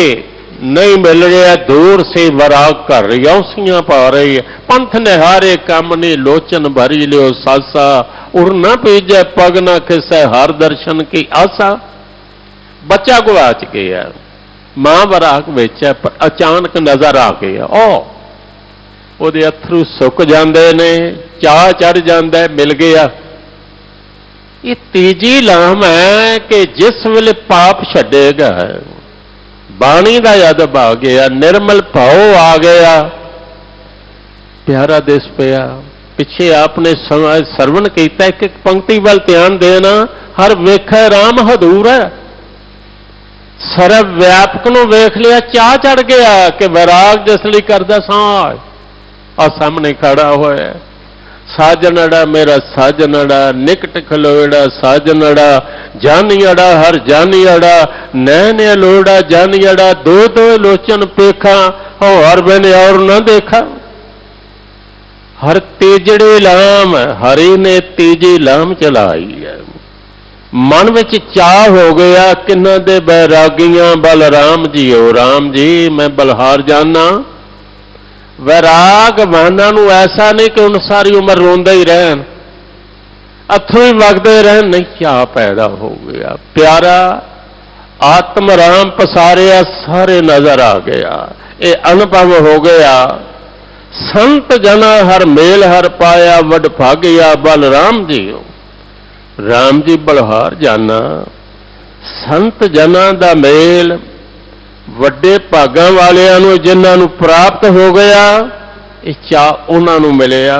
नहीं मिल रहा, दूर से वैराग कर रही, औसियां पा रही है। पंथ निहारे काम ने लोचन भरी लियो सासा। उड़ न पीजे पग न खिसे हर दर्शन की आसा। बच्चा गवाच गया, मां वैराग विच है, पर अचानक नजर आ गया। ओहदे अथरू सुक जांदे ने, चाह चढ़ जांदा है, मिल गया। ये तीजी लाम है कि जिस वेले पाप छड्डेगा बाणी का यादव आ गया, निर्मल भाव आ गया, प्यारा दिस पिया। पिछे आपने सरवण किया, एक एक पंक्ति वाल ध्यान देना। हर वेखै राम हदूर है, सर्व व्यापक नूं वेख लिया, चाह चढ़ गया कि वैराग जिस लिए करदा सां आ सामने खड़ा होया। साजनड़ा मेरा साजनड़ा, निकट खलोड़ा साजनड़ा, जानियड़ा हर जानियड़ा, नैन अलोड़ा जानियड़ा, दो दो लोचन पेखा, हो हर मैंने और न देखा। हर तेजड़े लाम, हरि ने तीजी लाम चलाई है। मन विच चाह हो गया किन्ना दे बैरागियां बलराम जी हो। राम जी मैं बलहार जाना। वैरागवाना नूं ऐसा नहीं कि उन सारी उम्र रोंदे ही रहन, अथों ही वगदे रहन, नहीं चाह पैदा हो गया। प्यारा आत्म राम पसारिया सारे नजर आ गया, ये अनुभव हो गया। संत जना हर मेल हर पाया, वड भागिया बलराम जी हो। राम जी बलहार जाना, संत जना दा मेल, ਵੱਡੇ ਭਾਗਾਂ ਵਾਲਿਆਂ ਨੂੰ ਜਿਨ੍ਹਾਂ ਨੂੰ ਪ੍ਰਾਪਤ ਹੋ ਗਿਆ, ਇਹ ਚਾਹ ਉਹਨਾਂ ਨੂੰ ਮਿਲਿਆ।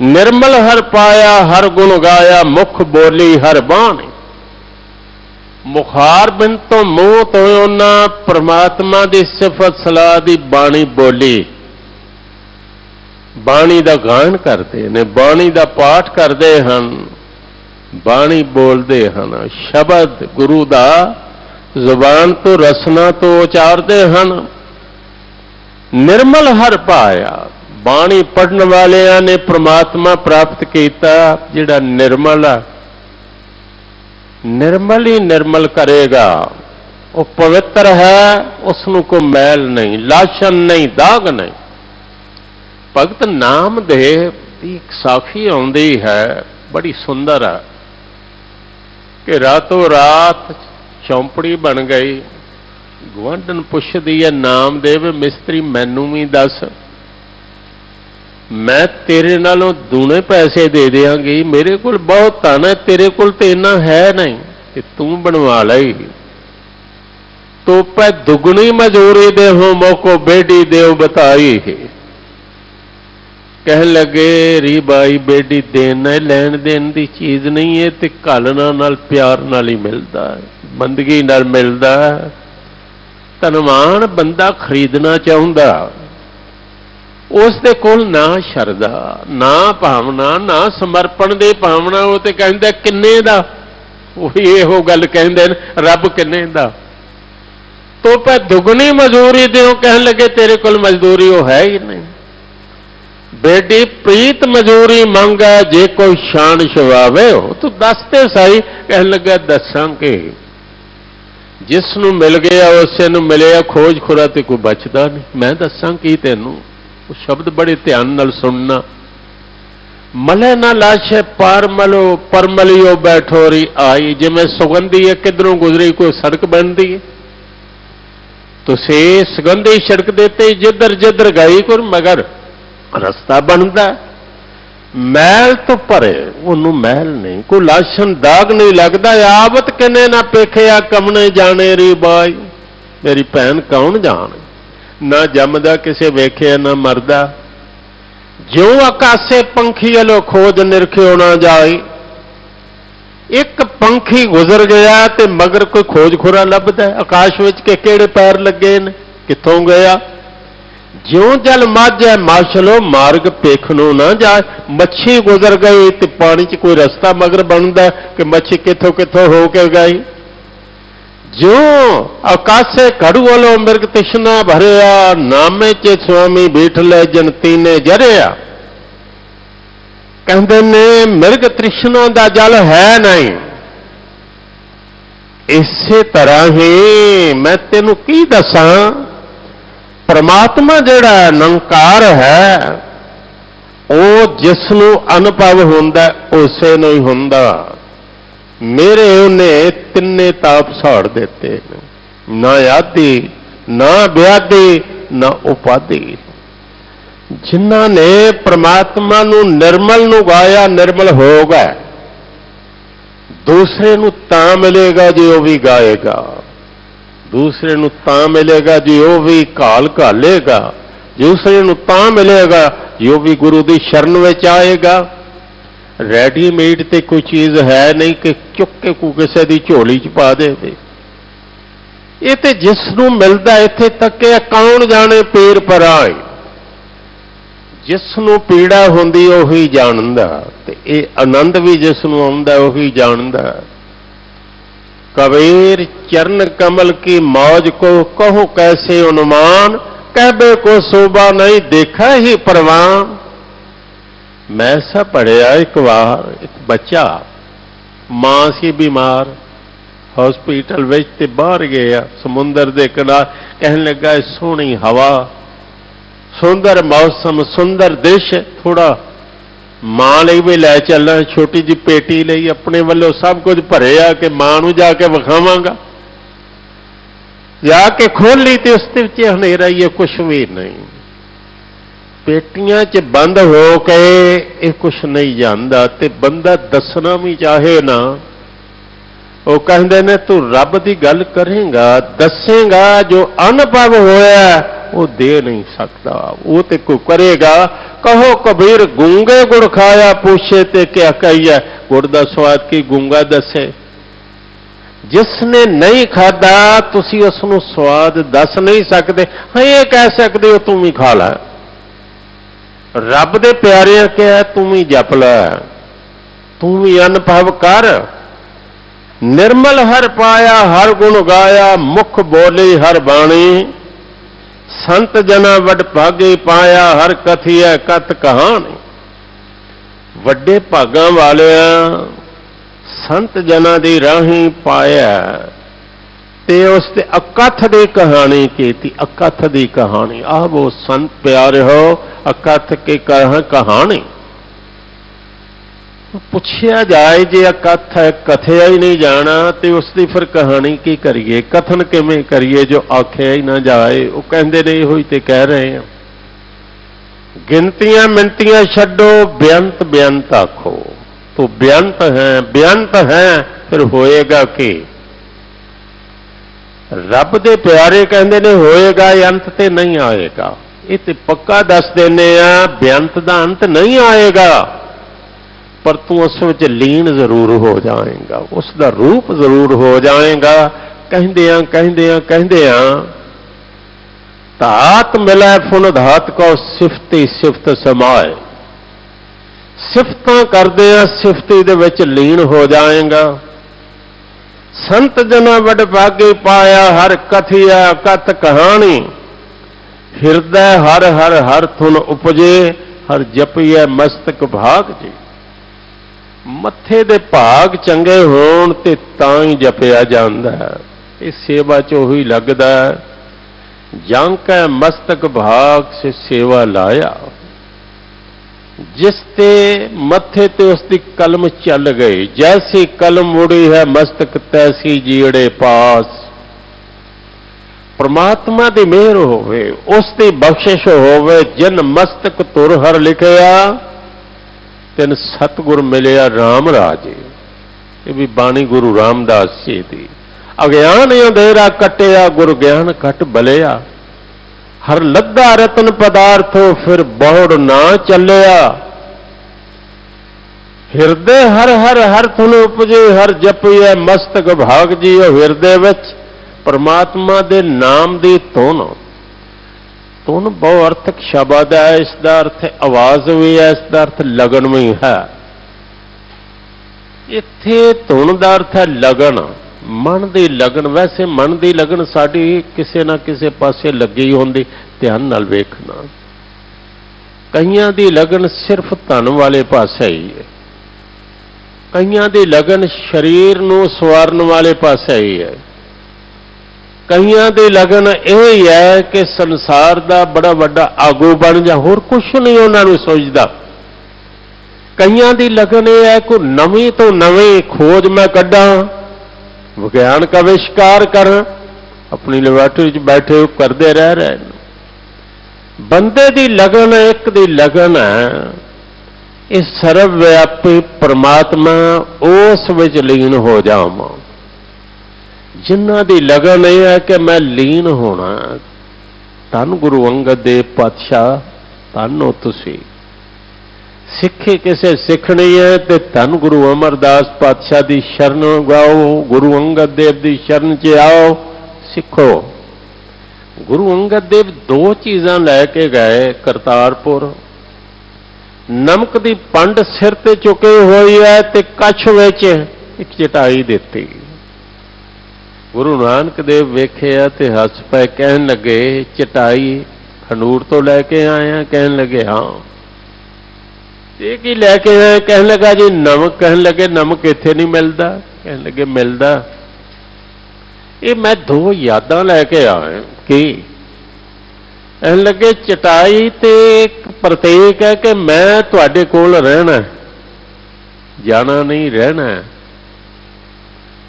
निर्मल हर पाया हर गुण गाया, मुख बोली हर बाणी। मुखार बिन तो मूँह तो उन्ना परमात्मा की सिफत सलाह की बाणी बोली। बाणी का गान करते ने, बाणी का पाठ करते हैं, बाणी बोलते हैं। शब्द गुरु का जुबान तो रसना तो उचारते हैं। निर्मल हर पाया, बाणी पढ़ने वाले ने परमात्मा प्राप्त किया। जिहड़ा निर्मल है, निर्मल ही निर्मल करेगा। वो पवित्र है, उसनों को मैल नहीं, लाशन नहीं, दाग नहीं। भगत नामदेव की एक साखी आउंदी है, बड़ी सुंदर है कि रातों रात चौंपड़ी बन गई। गुआंढन पुछदी है नामदेव मिस्त्री मैनू भी दस, मैं तेरे नालों दूने पैसे दे देंगी, मेरे को बहुत धन है, तेरे को तो इन्ना है नहीं कि तू बनवा लाई। तो पै दुगनी मजूरी दे हो मोको बेटी देव बताई है। कह लगे री बाई बेटी देना लैन देन की चीज नहीं है, तो घालना नाल प्यार नाल ही मिलता है, बंदगी नाल मिलता है। धनवान बंदा खरीदना चाहुंदा, उसदे कोल ना शरदा, ना भावना, ना समर्पण की भावना, वो तो कहता किन्ने दा, वही इहो गल कहंदे ने रब किन्ने दा। तो पै दुगनी मजदूरी देओ, कह लगे तेरे कोल मजदूरी वो है ही नहीं। बेटी प्रीत मजूरी मंगा, जे कोई शान छवावे हो तू दसते सही। कह लगा दसांगे, जिसनों मिल गया उसे नूं मिलिया, खोज खुरा ते कोई बचदा नहीं। मैं दसां की तैनूं, वो शब्द बड़े ध्यान नाल सुनना। मले ना लाशे पार मलो, परमलियो बैठोरी आई। जिवें सुगंधी है किधरों गुजरी कोई सड़क बनती है, तो से सुगंधी सड़क देते जिधर जिधर गई कोई मगर रस्ता बनता। मैल तो भरे उन्होंने महल नहीं, कोई लाशन दाग नहीं लगता। आवत किने ना पेखिया कमने जाने री बाई, मेरी भैन कौन जाने। ना जमदा किसे वेखिया ना मरदा, ज्यों आकाशे पंखी अलो खोज निरख्यो ना जाए। एक पंखी गुजर गया तो मगर कोई खोज खुरा लभदा है, आकाश विच के केड़े पैर लगे ने, कित्थों गया। ज्यों जल माझै माछलो मार्ग पेखनो ना जाए। मच्छी गुजर गई तो पानी च कोई रस्ता मगर बनता कि मच्छी किथों किथों हो के गई। जो आकाशे कड़ू वालो मृग तृष्णा भरिया, नामे चे स्वामी बीठले जन तीने जरिया। कहते ने मृग तृष्णा दा जल है नहीं। इसे तरह ही मैं तेनू की दसां, परमात्मा जिहड़ा निरंकार है, वो जिसनों अनुभव हुंदा उसे नहीं हुंदा। मेरे उन्हें तिन्ने ताप साड़ देते, ना आदि ना व्याधि ना उपाधि। जिन्हां ने परमात्मा नूं निर्मल नूं गाया, निर्मल हो गए। दूसरे नूं तां मिलेगा जो वो भी गाएगा, दूसरे नूं तां मिलेगा जो वो भी घाल घालेगा, दूसरे नूं तां मिलेगा जो भी गुरु की शरण विच आएगा। रेडीमेड ते कोई चीज है नहीं कि चुक के कोई किसी की झोली च पा दे। ये तो जिसनों मिलता इत्थे तक कौन जाने पीर पर आए। जिसनों पीड़ा होंदी उही जानदा, ते ये आनंद भी जिसनों आउंदा उही जानदा। कबीर चरण कमल की मौज को कहो कैसे अनुमान, कहबे को शोभा नहीं देखा ही परवान। मैं ऐसा पढ़िया एक बार, एक बच्चा मां सी बीमार, हॉस्पिटल विच ते बाहर गया समुंदर के किनारे, कहने लगा सोहनी हवा, सुंदर मौसम, सुंदर दृश्य, थोड़ा मां लई भी लै चलना, छोटी जी पेटी लई अपने वालों सब कुछ भरिया कि मां नूं जाके विखावांगा। जाके खोली तो उसके विच हनेरा ही है, कुछ भी नहीं। पेटियां च बंद हो के ये कुछ नहीं जानता, ते बंदा दसना भी चाहे ना, वो कहते ने तू रब की गल करेगा, दसेगा, जो अनुभव होया वो दे नहीं सकता, वो तो कोई करेगा। कहो कबीर गूंगे गुड़ खाया, पूछे ते क्या कहिए, गुड़ का स्वाद की गूंगा दसे। जिसने नहीं खादा तुसी उसनों स्वाद दस नहीं सकते। हाँ ये कह सकते हो तू भी खा ला, रब दे प्यारे क्या तू भी जप ला, तू भी अनुभव कर। निर्मल हर पाया हर गुण गाया, मुख बोली हर बाणी। संत जना वड भागे पाया, हर कथिया कथ कहानी। वड्डे भागां वालियां संत जना दी राही पाया, ते उसते अकथ दी कहानी कीती। अकथ दी कहानी, आह वो संत प्यारे हो, अकथ की कहानी। पुछया जाए जे अकथ है, कथिया ही नहीं जाना तो उसकी फिर कहानी की करिए, कथन किवें करिए जो आख्या ही ना जाए। वो कहते ने इहो ही ते कह रहे हैं। गिनतियां मिनतियां छड्डो, बेअंत बेअंत आखो। तो बेअंत है, फिर होएगा कि? रब दे प्यारे कहते ने होएगा, अंत ते नहीं आएगा। ये तो पक्का दस देने आ, बेअंत दा अंत नहीं आएगा, पर तू उस विच लीन जरूर हो जाएगा, उसका रूप जरूर हो जाएगा। कहंदियां धात मिलै फुन धात को, सिफती सिफत समाए। सिफतां करदियां सिफती दे विच लीन हो जाएगा। संत जना वड भागे पाया, हर कथिया कथ कहानी। हिरदै हर हर हर थुन उपजे, हर जपिए मस्तक भाग जी। मत्थे दे भाग चंगे होण ते तां ही जपिया जांदा है। इस सेवा च ओही लगदा है, जांकै मस्तक भाग से सेवा लाया। जिसते मत्थे ते उसकी कलम चल गई, जैसी कलम मुड़ी है मस्तक तैसी जीड़े पास। परमात्मा दी मेहर होवे, उसकी बख्शिश होवे, जिन मस्तक तुर हर लिखिया, तिन सतगुर मिलिया राम राजे। ये भी बाणी गुरु रामदास जी दी। अज्ञान अंधेरा कटिया, गुर ज्ञान कट बलिया। हर लद्दा रतन पदार्थो, फिर बहुड़ ना चलिया। हिरदे हर हर हर थुन उपजे, हर जपिए मस्तक भाग जी। हिरदे विच परमात्मा दे नाम दी धुन। धुन बहु अर्थक शब्द है, इसका अर्थ आवाज भी है, इसका अर्थ लगन भी है। इत्थे धुन का अर्थ है लगन, मन की लगन। वैसे मन की लगन साडी किसी ना किसी पासे लगी होंदी, ध्यान नाल वेखना। कईयां दी लगन सिर्फ धन वाले पासे ही है, कईयां दी लगन शरीर नूं सवारन वाले पासे ही है, कईयां दी लगन यह है कि संसार दा बड़ा वड्डा आगू बन जा, होर कुछ नहीं उन्हां नूं सोचदा। कईयां दी लगन यह है कोई नवीं तो नवीं खोज मैं कड्डां, विज्ञान का आविष्कार कर। अपनी लैबोरेटरी च बैठे करते रह रहे हैं। बंदे दी लगन एक दी लगन है, इस सर्वव्यापी परमात्मा उस विच लीन हो जावां। जिन्हां दी लगन यह है कि मैं लीन होना। धन गुरु अंगद देव पातशाह, धन हो तुसी। सिक्खी किसे सिखनी है तो धन गुरु अमरदास पातशाह की शरण गाओ, गुरु अंगद देव की शरण च आओ, सिखो। गुरु अंगद देव दो चीज़ां लैके गए करतारपुर। नमक की पंड सिर ते चुकी हुई है ते कच्छ विच एक चटाई दिती। गुरु नानक देव वेखिया ते हस पे, कहन लगे चटाई खनूर तो लैके आया? कहन लगे हाँ। ये की लैके आए? कहन लगा जी नमक। कहन लगे नमक इत्थे नहीं मिलता? कहन लगे मिलता। ये मैं दो यादां लैके आया की? कहन लगे चटाई ते एक प्रतीक है कि मैं तुहाडे कोल रहना, जाना नहीं, रहना।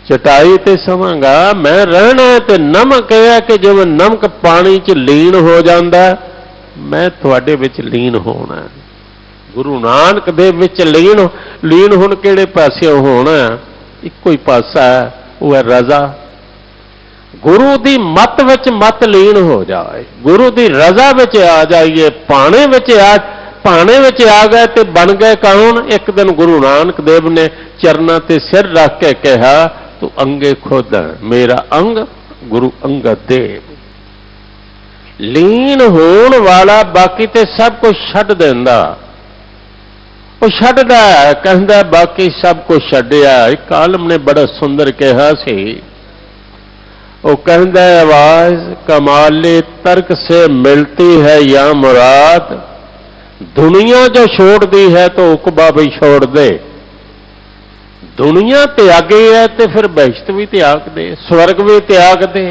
चटाई ते सवांगा, मैं रहना। ते नमक है कि जिवें नमक पानी च लीन हो जाता, मैं तुहाडे विच लीन होना। गुरु नानक देव विच लीन हुण किहड़े पासे होना? इक्को ही पासा है, वो है रजा। गुरु दी मत विच मत लीन हो जाए, गुरु दी रजा विच आ जाइए। पाने विच आ गए तो बन गए कौन? एक दिन गुरु नानक देव ने चरना ते सिर रख के कहा, तू अंगे खुद है, मेरा अंग गुरु अंगद देव। लीन होण वाला बाकी ते सब कुछ छड्ड देंदा। वो छड्डदा है, कहंदा बाकी सब कुछ छड्डिया। एक आलम ने बड़ा सुंदर कहा सी, वो कहंदा आवाज कमाले तर्क से मिलती है या मुराद, दुनिया जो छोड़ दी है तो उकबा भी छोड़ दे। दुनिया त्यागी है तो फिर बहिश्त भी त्याग दे, स्वर्ग भी त्याग दे।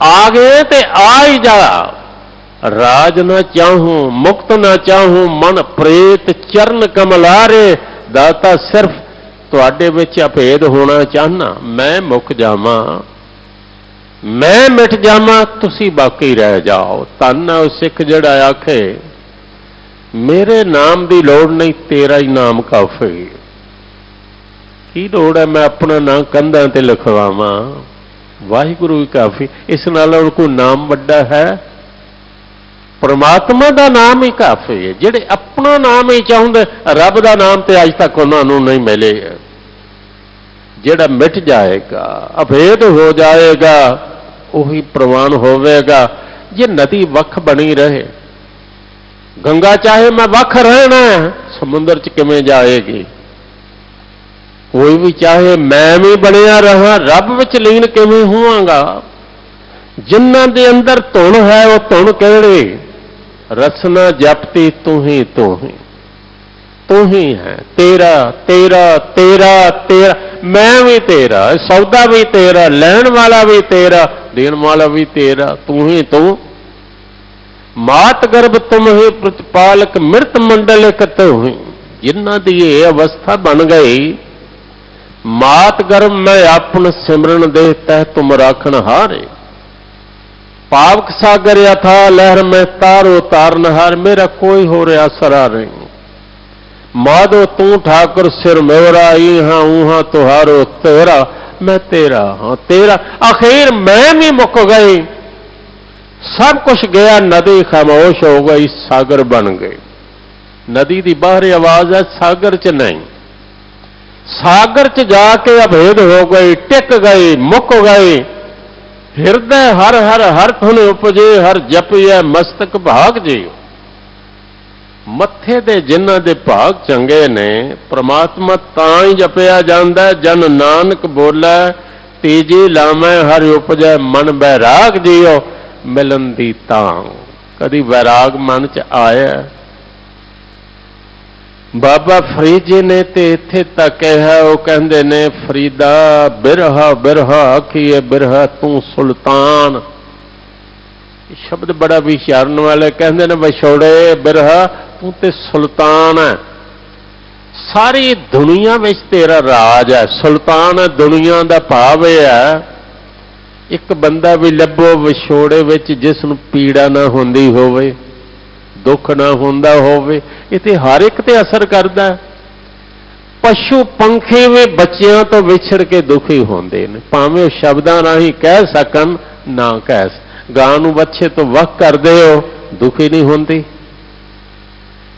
आ गए तो आ ही जा। राज न चाहूं, मुक्त न चाहूं, मन प्रेत चरण कमलारे। दाता सिर्फ तुहाडे विच अभेद होना चाहना। मैं मुक जावां, मैं मिट जावां, तुसी बाकी रह जाओ। धन है सिख जिहड़ा आखे मेरे नाम की लोड़ नहीं, तेरा ही नाम काफी। की लोड़ है मैं अपना नाम कंधां ते लिखवावां? वाहिगुरू ही काफी। इस नाल कोई नाम वड्डा है? परमात्मा का नाम ही काफी है। जिहड़े अपना नाम ही चाहुंदे, रब का नाम तो अज तक उन्होंने नहीं मिले। जिहड़ा मिट जाएगा, अभेद हो जाएगा, वही प्रवान होवेगा। जे नदी वख बनी रहे, गंगा चाहे मैं वख रहना है, समुद्र च किवें जाएगी? कोई भी चाहे मैं भी बनया रहा, रब विच लीन किवें होवांगा? जिन्हां दे अंदर धुन है, वो धुन किहड़ी? रसना जपती तू ही तू ही है। तेरा तेरा तेरा तेरा, मैं भी तेरा, सौदा भी तेरा, लैण वाला भी तेरा, देण वाला भी तेरा, तू ही तू। मात गर्भ तुम ही प्रतिपालक, मृत मंडल एक तू ही। जिन्हां दी ये अवस्था बन गई, मात गर्भ मैं अपन सिमरन दे तह तुम राखण हारे। पावक सागर यथा लहर में तारो तारनहार, मेरा कोई हो रहा सरा नहीं। माधो तू ठाकुर सिर मेरा, हाँ ऊहा तुहारो तेरा, मैं तेरा हाँ तेरा। आखिर मैं भी मुक गई, सब कुछ गया, नदी खामोश हो गई, सागर बन गई। नदी की बाहरी आवाज है, सागर च नहीं। सागर च जाके अभेद हो गई, टिक गई, मुक गई। हिरदय हर हर हर धुन उपजे, हर जपिए मस्तक भाग जियो। मत्थे दे जिन्हां दे भाग चंगे ने, परमात्मा तां ही जपिया जांदा। जन नानक बोलै तेजी लामै, हर उपजै मन बैराग जियो। मिलन दी तां कदी वैराग मन च आया? बाबा फरीद जी ने तो इत्थे तक कहा, वो कहते ने फरीदा बिरहा बिरहा आखिए बिरहा तू सुल्तान। शब्द बड़ा विचारन वाले, कहते ने विछोड़े बिरहा तू ते सुल्तान है। सारी दुनिया में तेरा राज है। सुल्तान है दुनिया का भाव है, एक बंदा भी लभो विछोड़े विच जिसनूं पीड़ा ना होंदी होवे, दुख ना होंदा होवे, ये ते हर एक ते असर करता है। पशु पंखी भी बच्चों तो विछड़ के दुखी होंदे ने, भावें शब्दां राहीं कह सकन ना कह। गां नूं बच्चे तो वख करदे हो, दुखी नहीं होंदी।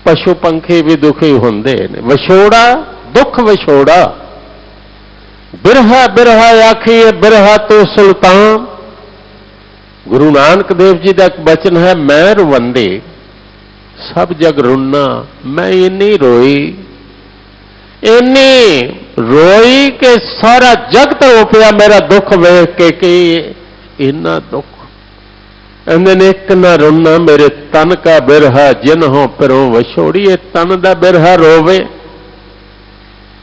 पशु पंखी भी दुखी होंदे ने। विछोड़ा दुख विछोड़ा, बिरहा बिरहा आखिए बिरहा तो सुल्तान। गुरु नानक देव जी का एक वचन है, मैं रुवंदे सब जग रुन्ना, मैं इन्नी रोई कि सारा जगत रो पिया मेरा दुख वेख के कि इन्ना दुख। कहते एक ना रुन्ना मेरे तन का बिरहा, जिन हो पिरों विछोड़िए। तन का बिरहा रोवे,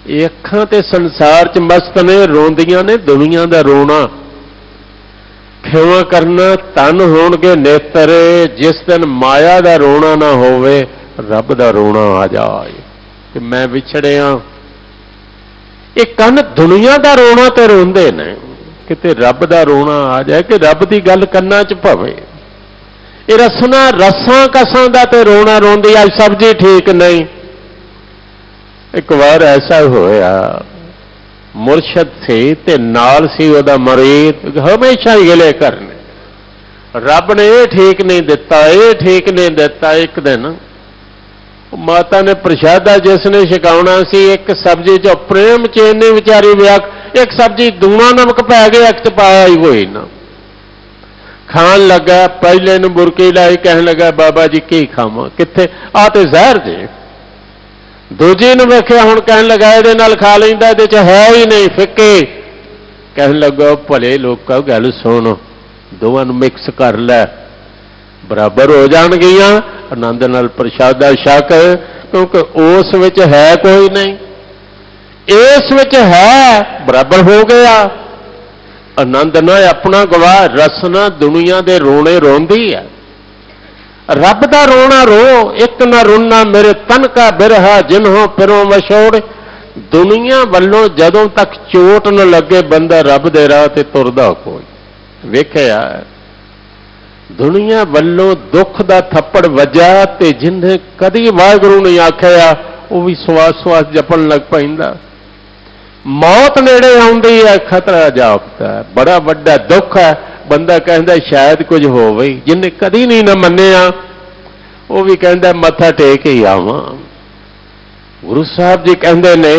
ये अखां ते संसार च मस्त ने, रोंदियां ने दुनिया का रोना। खिवा करना तन होणगे नेत्र, जिस दिन माया का रोना ना होवे, रब का रोना आ जाए कि मैं विछड़िया। ये कन दुनिया का रोना तो रोंदे ने, किते रब का रोना आ जाए कि रब की गल कन्ना च पवे। ये रसना रसां कसां दा ते रोना रोंदी, अज सब्जी ठीक नहीं। एक बार ऐसा होया, मुरशद सी ते नाल सी ओदा मरीद, हमेशा गिले करने, रब ने ये ठीक नहीं दिता, ये ठीक नहीं दिता। एक दिन माता ने प्रशादा जिसने छकाउणा सी, एक सब्जी चो प्रेम च इन्नी विचारी व्याक, एक सब्जी दूना नमक पै गया, एक च पाया ही कोई ना। खान लगा, पहले नूं बुरकी लाई, कहन लगा बाबा जी की खावां, कित्थे आ ते जहर जे। दूजी नूं वेखिया, हुण कहन लगा इहदे नाल खा लैंदा, इहदे च है ही नहीं, फिक्के। कहन लगा भले लोका गल सुन, दोवां नूं मिक्स कर लै, बराबर हो जाणगियां, आनंद नाल प्रशादा छक, क्योंकि उस विच है कोई नहीं, इस विच है, बराबर हो गया। आनंद ना अपना गवाह, रसना दुनिया दे रोने रोंदी है, रब दा रोना रो। एक ना रोना मेरे तन का बिरहा, जिन्हों पिरों विछोड़। दुनिया वल्लों जदों तक चोट न लगे, बंदा रब दे राह ते तुरदा कोई। वेखिया दुनिया वालों दुख का थप्पड़ वजा ते जिन्हें कदी वाहगुरू नहीं आख्या वो भी सवास सवास जपन लग पैंदा। मौत नेड़े आउंदी है, खतरा जापदा, बड़ा वड्डा दुख है। बंदा कहता शायद कुछ होवे, जिन्हें कदी नहीं ना मन्निया वो भी कहता मत्था टेक ही आवां। गुरु साहब जी कहते ने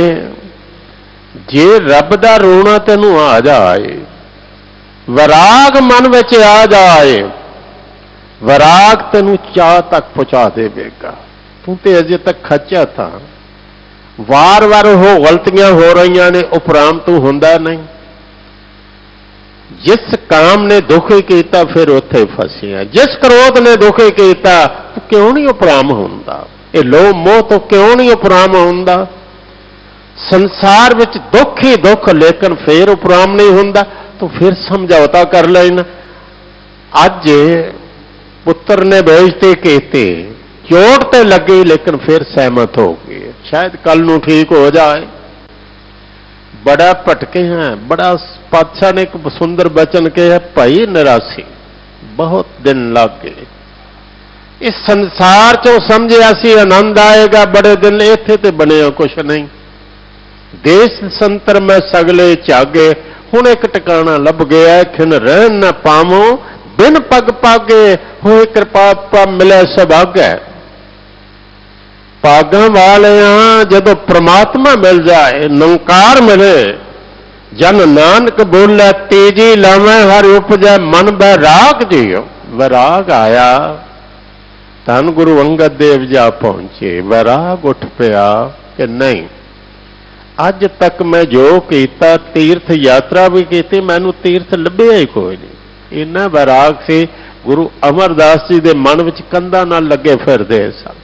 जे रब दा रोना तैनूं आ जाए, वराग मन विच आ जाए, वराग तेनू चाह तक पहुंचा देगा। तू तो अजे तक खचा था, वार वार हो गलतियां हो रही ने, उपराम तू हुंदा नहीं। जिस काम ने दुखी किया फिर उत्थे फसिया, जिस क्रोध ने दुखी किया तू क्यों नहीं उपराम हुंदा, ये लोभ मोह तो क्यों नहीं उपराम हुंदा। संसार विच दुख ही दुख, लेकिन फिर उपराम नहीं हुंदा, तो फिर समझौता कर लेना। अज पुत्र ने बेइज्जती की, चोट ते लगी, लेकिन फिर सहमत हो गए, शायद कल नूं ठीक हो जाए। बड़ा भटके हैं, बड़ा पातशाह ने एक सुंदर वचन कहा, भाई निराशी बहुत दिन लग गए। इस संसार चो समझिया सी आनंद आएगा बड़े दिन, इत्थे ते बनिया कुछ नहीं। देश संतर में सगले झागे, हुण एक टिकाणा लभ गया, खिन रहन न पावो, बिन पग पागे होए कृपा मिले सुभाग्य। पागां वालियां जदों परमात्मा मिल जाए, निरंकार मिले, जन नानक बोले तेजी लावे हर उपजै, मन बैराग जियो। वैराग आया, धन गुरु अंगद देव जा पहुंचे, वैराग उठ पिया कि नहीं अज तक मैं जो किया, तीर्थ यात्रा भी की, मैनू तीर्थ लभ्या ही कोई नहीं। इन्ना वैराग से गुरु अमरदास जी के मन विच कंधा नाल लगे फिरदे सन।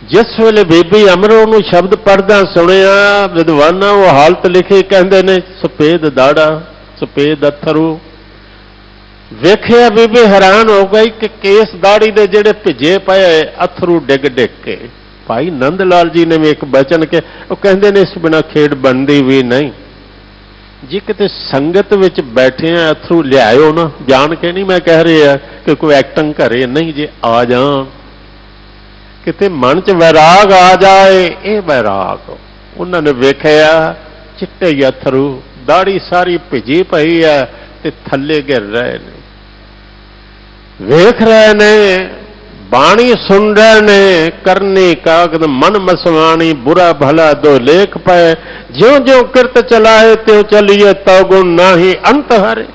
जिस वेले बीबी अमरों नूं शब्द पढ़दा सुनिया, विद्वाना वो हालत लिखी, कहंदे ने सफेद दाड़ा सफेद अथरू। वेखिया बीबी हैरान हो गई कि केस दाड़ी दे जिहड़े भिजे पए, अथरू डिग डिग के। भाई नंद लाल जी ने भी एक बचन के, वो कहंदे ने इस बिना खेड बनती भी नहीं। जी किते संगत विच बैठे हैं, अथरू लियाओ ना, जान के नहीं मैं कह रहा कि कोई एक्टिंग करे, नहीं जे आ जान, किते मन च वैराग आ जाए, ये वैराग। उन्होंने वेखिया चिट्टे अथरू, दाड़ी सारी भिजी पई है ते थल्ले गिर रहे ने, वेख रहे ने, बाणी सुन रहे ने, करनी कागद मन मसवाणी, बुरा भला दो लेख पाए, ज्यों ज्यों किरत चलाए त्यों चलिए, तो गुण नाही अंत हरे।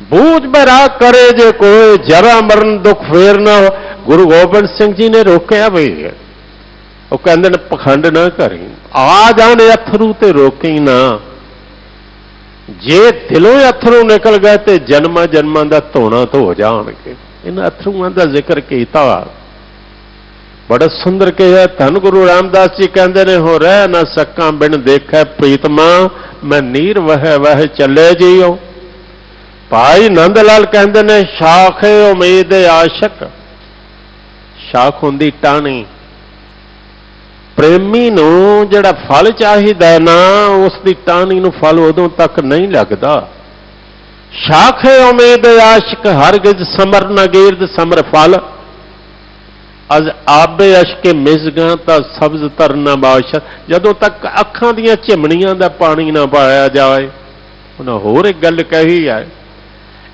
बूझ बैराग करे जे कोई, जरा मरण दुख फेर न हो। गुरु गोबिंद सिंह जी ने रोकया भी है, वो कहते ने पखंड ना करी, आ जाने अथरू ते रोकी ना। जे दिलों अथरू निकल गए तो जन्मा जन्मां दा धोना धो जाणगे। इन अथरूआं दा जिक्र कीता, बड़ा सुंदर कहा। धन गुरु रामदास जी कहते ने, हो रह ना सका बिन देखै प्रीतमा, मैं नीर वह वह चले जियो। भाई नंद लाल कहते ने, शाखे उम्मीद आशक, शाख होंदी टाणी, प्रेमी नूं जिहड़ा फल चाहिदा ना, उसकी टाणी नूं फल उदों तक नहीं लगदा। शाखे उम्मीद आशक, हर गिज समर न गिरद समर फल, अज आबे अशके मिसगां ता सब्ज तर न बाशत। जदों तक अखां दीयां झिमणियां दा पानी ना पाया जाए। उन्हें होर एक गल कही है,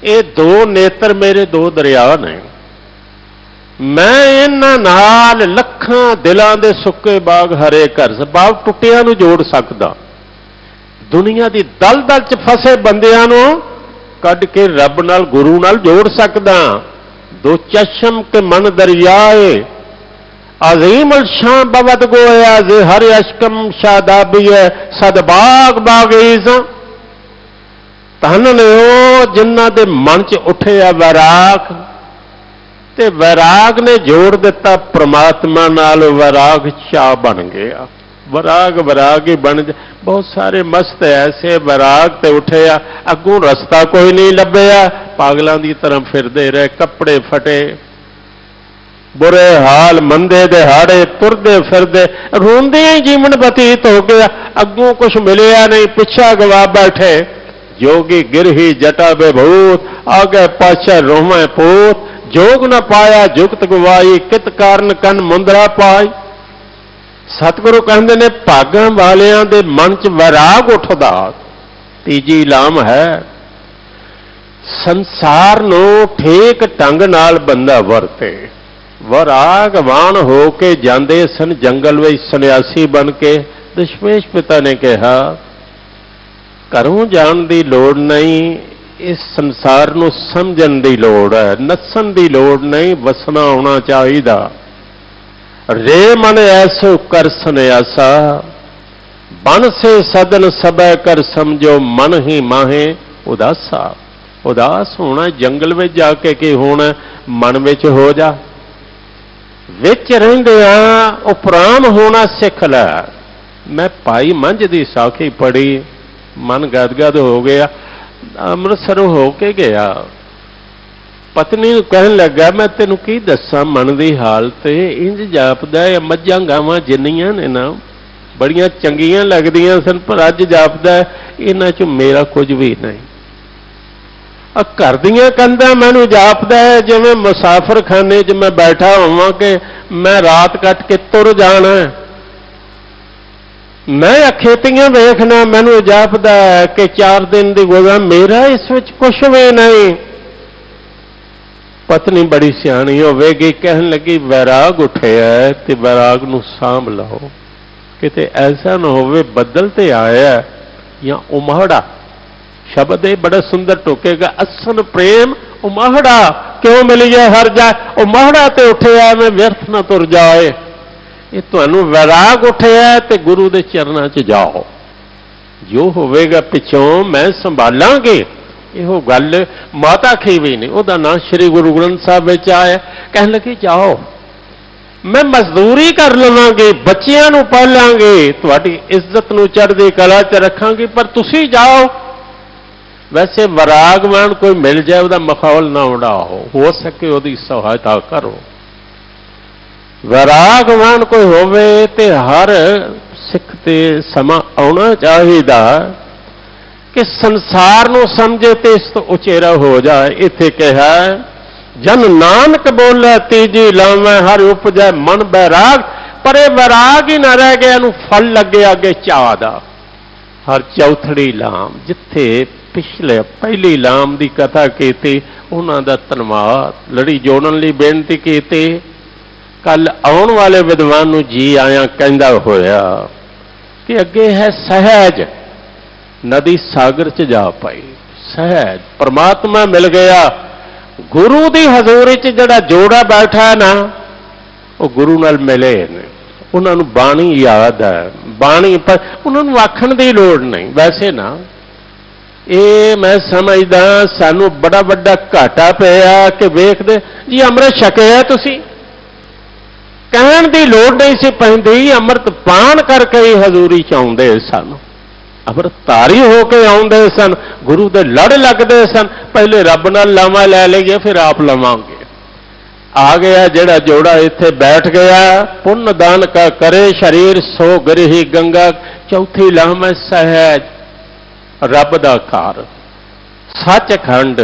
ये दो नेत्र मेरे दो दरिया ने, मैं इन्हां नाल लखां दिलां दे सुक्के बाग हरे घर, बाग टुटियां नूं जोड़ सकदा। दुनिया दी दल दल च फसे बंदियां नूं कढ के रब नाल गुरु नाल जोड़ सकदा। दो चशम के मन दरियाए, अजीम शां बवद गोया, जे हर अशकम शादाबी है, सद बाग बागीज़। धन ने वो जिन्हां दे मन च उठिया वैराग, ते वैराग ने जोड़ दिता परमात्मा नाल, वैराग चाह बन गया। वैराग वैराग ही बन जा। बहुत सारे मस्त ऐसे वैराग ते उठे आ, अगों रस्ता कोई नहीं लभ्या, पागलों की तरह फिरदे रहे, कपड़े फटे, बुरे हाल, मंदे दिहाड़े, तुरदे फिरदे, रोंदे ही जीवन बतीत हो गया। अगों कुछ मिलिया नहीं, पिछा गवा बैठे, जोगी गिरही जटा विभूत, आगे पाछे रोवें पूत, जोग न पाया जुगत गवाई, कित कारण कन मुंदरा पाई। सतगुरु कहते ने भागां वालियां दे मन च वैराग उठदा। तीजी लाम है संसार नूं ठीक ढंग नाल बंदा वरते। वैरागवान हो के जांदे सन जंगल विच सन्यासी बन के। दशमेश पिता ने कहा घरों जाण दी लोड़ नहीं, इस संसार नूं समझण दी लोड़ है, नस्सण दी लोड़ नहीं, वसना होना चाहिदा। रे मन ऐसो कर सन्यासा, बन से सदन सबै कर समझो, मन ही माहे उदासा। उदास होना जंगल में जाके की होना, मन में हो जा। विच रहिंदियां उपराम होना सिख लै। मैं भाई मंझ दी साखी पढ़ी, मन गदगद हो गया। अमृतसर हो के गया, पत्नी कहन लगा मैं तेनू की दसा मन की हालत, इंज जापदा मझां गावां जिन्नियां ने ना बड़ियां चंगियां लगदियां सन, पर अज जापदा इन्हां चों मेरा कुछ भी नहीं। घर दियां कंधां मैनू जापदा है जिवें मुसाफर खाने च मैं बैठा होवां कि मैं रात कट के तुर जाना। मैं अखेतियां वेखना, मैनू जापदा है कि 4 दिन दी गुज़र, मेरा इस विच कुछ भी नहीं। पत्नी बड़ी सियाणी होवेगी, कहन लगी वैराग उठिया ते वैराग नूं सांभ लओ, किते ऐसा ना होवे बदल ते आया या उमहड़ा। शब्द ये बड़ा सुंदर टोकेगा, असन प्रेम उमहड़ा क्यों मिली है हर जाए, उमहड़ा ते उठिया मैं व्यर्थ न तुर जाए। ये तुहानू वैराग उठिया ते गुरु दे चरनां च जाओ, जो होवेगा पिछों मैं संभालांगे। इहो गल माता खीवी ने, उहदा नाम श्री गुरु ग्रंथ साहब विच आया। कहन लगी जाओ मैं मजदूरी कर लवांगी, बच्चियां नूं पालांगे, तुहाडी इज्जत नूं चढ़दी कला च रखांगी, पर तुसीं जाओ। वैसे वैरागवान कोई मिल जाए वह माहौल ना उड़ाओ, हो सके उसकी सहायता करो। वैरागवान कोई होवे ते हर सिख ते समा आना चाहिदा कि संसार नूं समझे ते इस तो उचेरा हो जाए। इत्थे कहा जन नानक बोले तीजी लावे, हर उपजै मन बैराग। पर यह वैराग ही ना रह गया, इहनूं फल लगे अगे चाह दा। हर चौथड़ी लाम जिथे पिछले पहली लाम की कथा की, उन्हों का धन्यवाद लड़ी जोड़न लई बेनती की। कल आने वाले विद्वान नूं जी आया कहंदा होया कि अगे है सहज, नदी सागर च जा पाई, सहज परमात्मा मिल गया। गुरु की हजूरी च जिहड़ा जोड़ा बैठा है ना, वो गुरु नाल मिले ने, उन्होंने बाणी याद है, बाणी पर उन्होंने आखण की लोड़ नहीं। वैसे ना ये मैं समझदा सानू बड़ा बड़ा घाटा पिया कि वेखदे जी अमृत छकिया तुसीं, कहण की लोड़ नहीं सी पैंदी, अमृत पान करके ही हजूरी च आउंदे सन, अमृतधारी होके आउंदे सन, गुरु दे लड़ लगदे सन। पहले रब नाल लावा लै लईए फिर आप लवांगे। आ गया जिहड़ा जोड़ा इत्थे बैठ गया, पुण्य दान का करे शरीर सो गिरही गंगा। चौथी लाम सहज, रब दा घर सचखंड,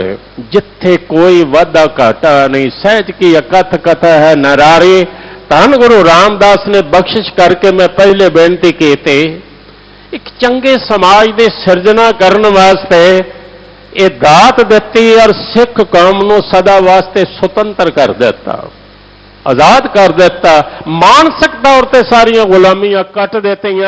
जिथे कोई वाधा घाटा नहीं। सहज की अकथ कथा है नरारी। धन गुरु रामदास ने बख्शिश करके मैं पहले बेनती की थी, एक चंगे समाज की सिरजना करने वास्ते ये दात दिती और सिख कौम को सदा वास्ते सुतंत्र कर दिता, आजाद कर दिता। मानसिक तौर पर सारिया गुलामियां कट देती।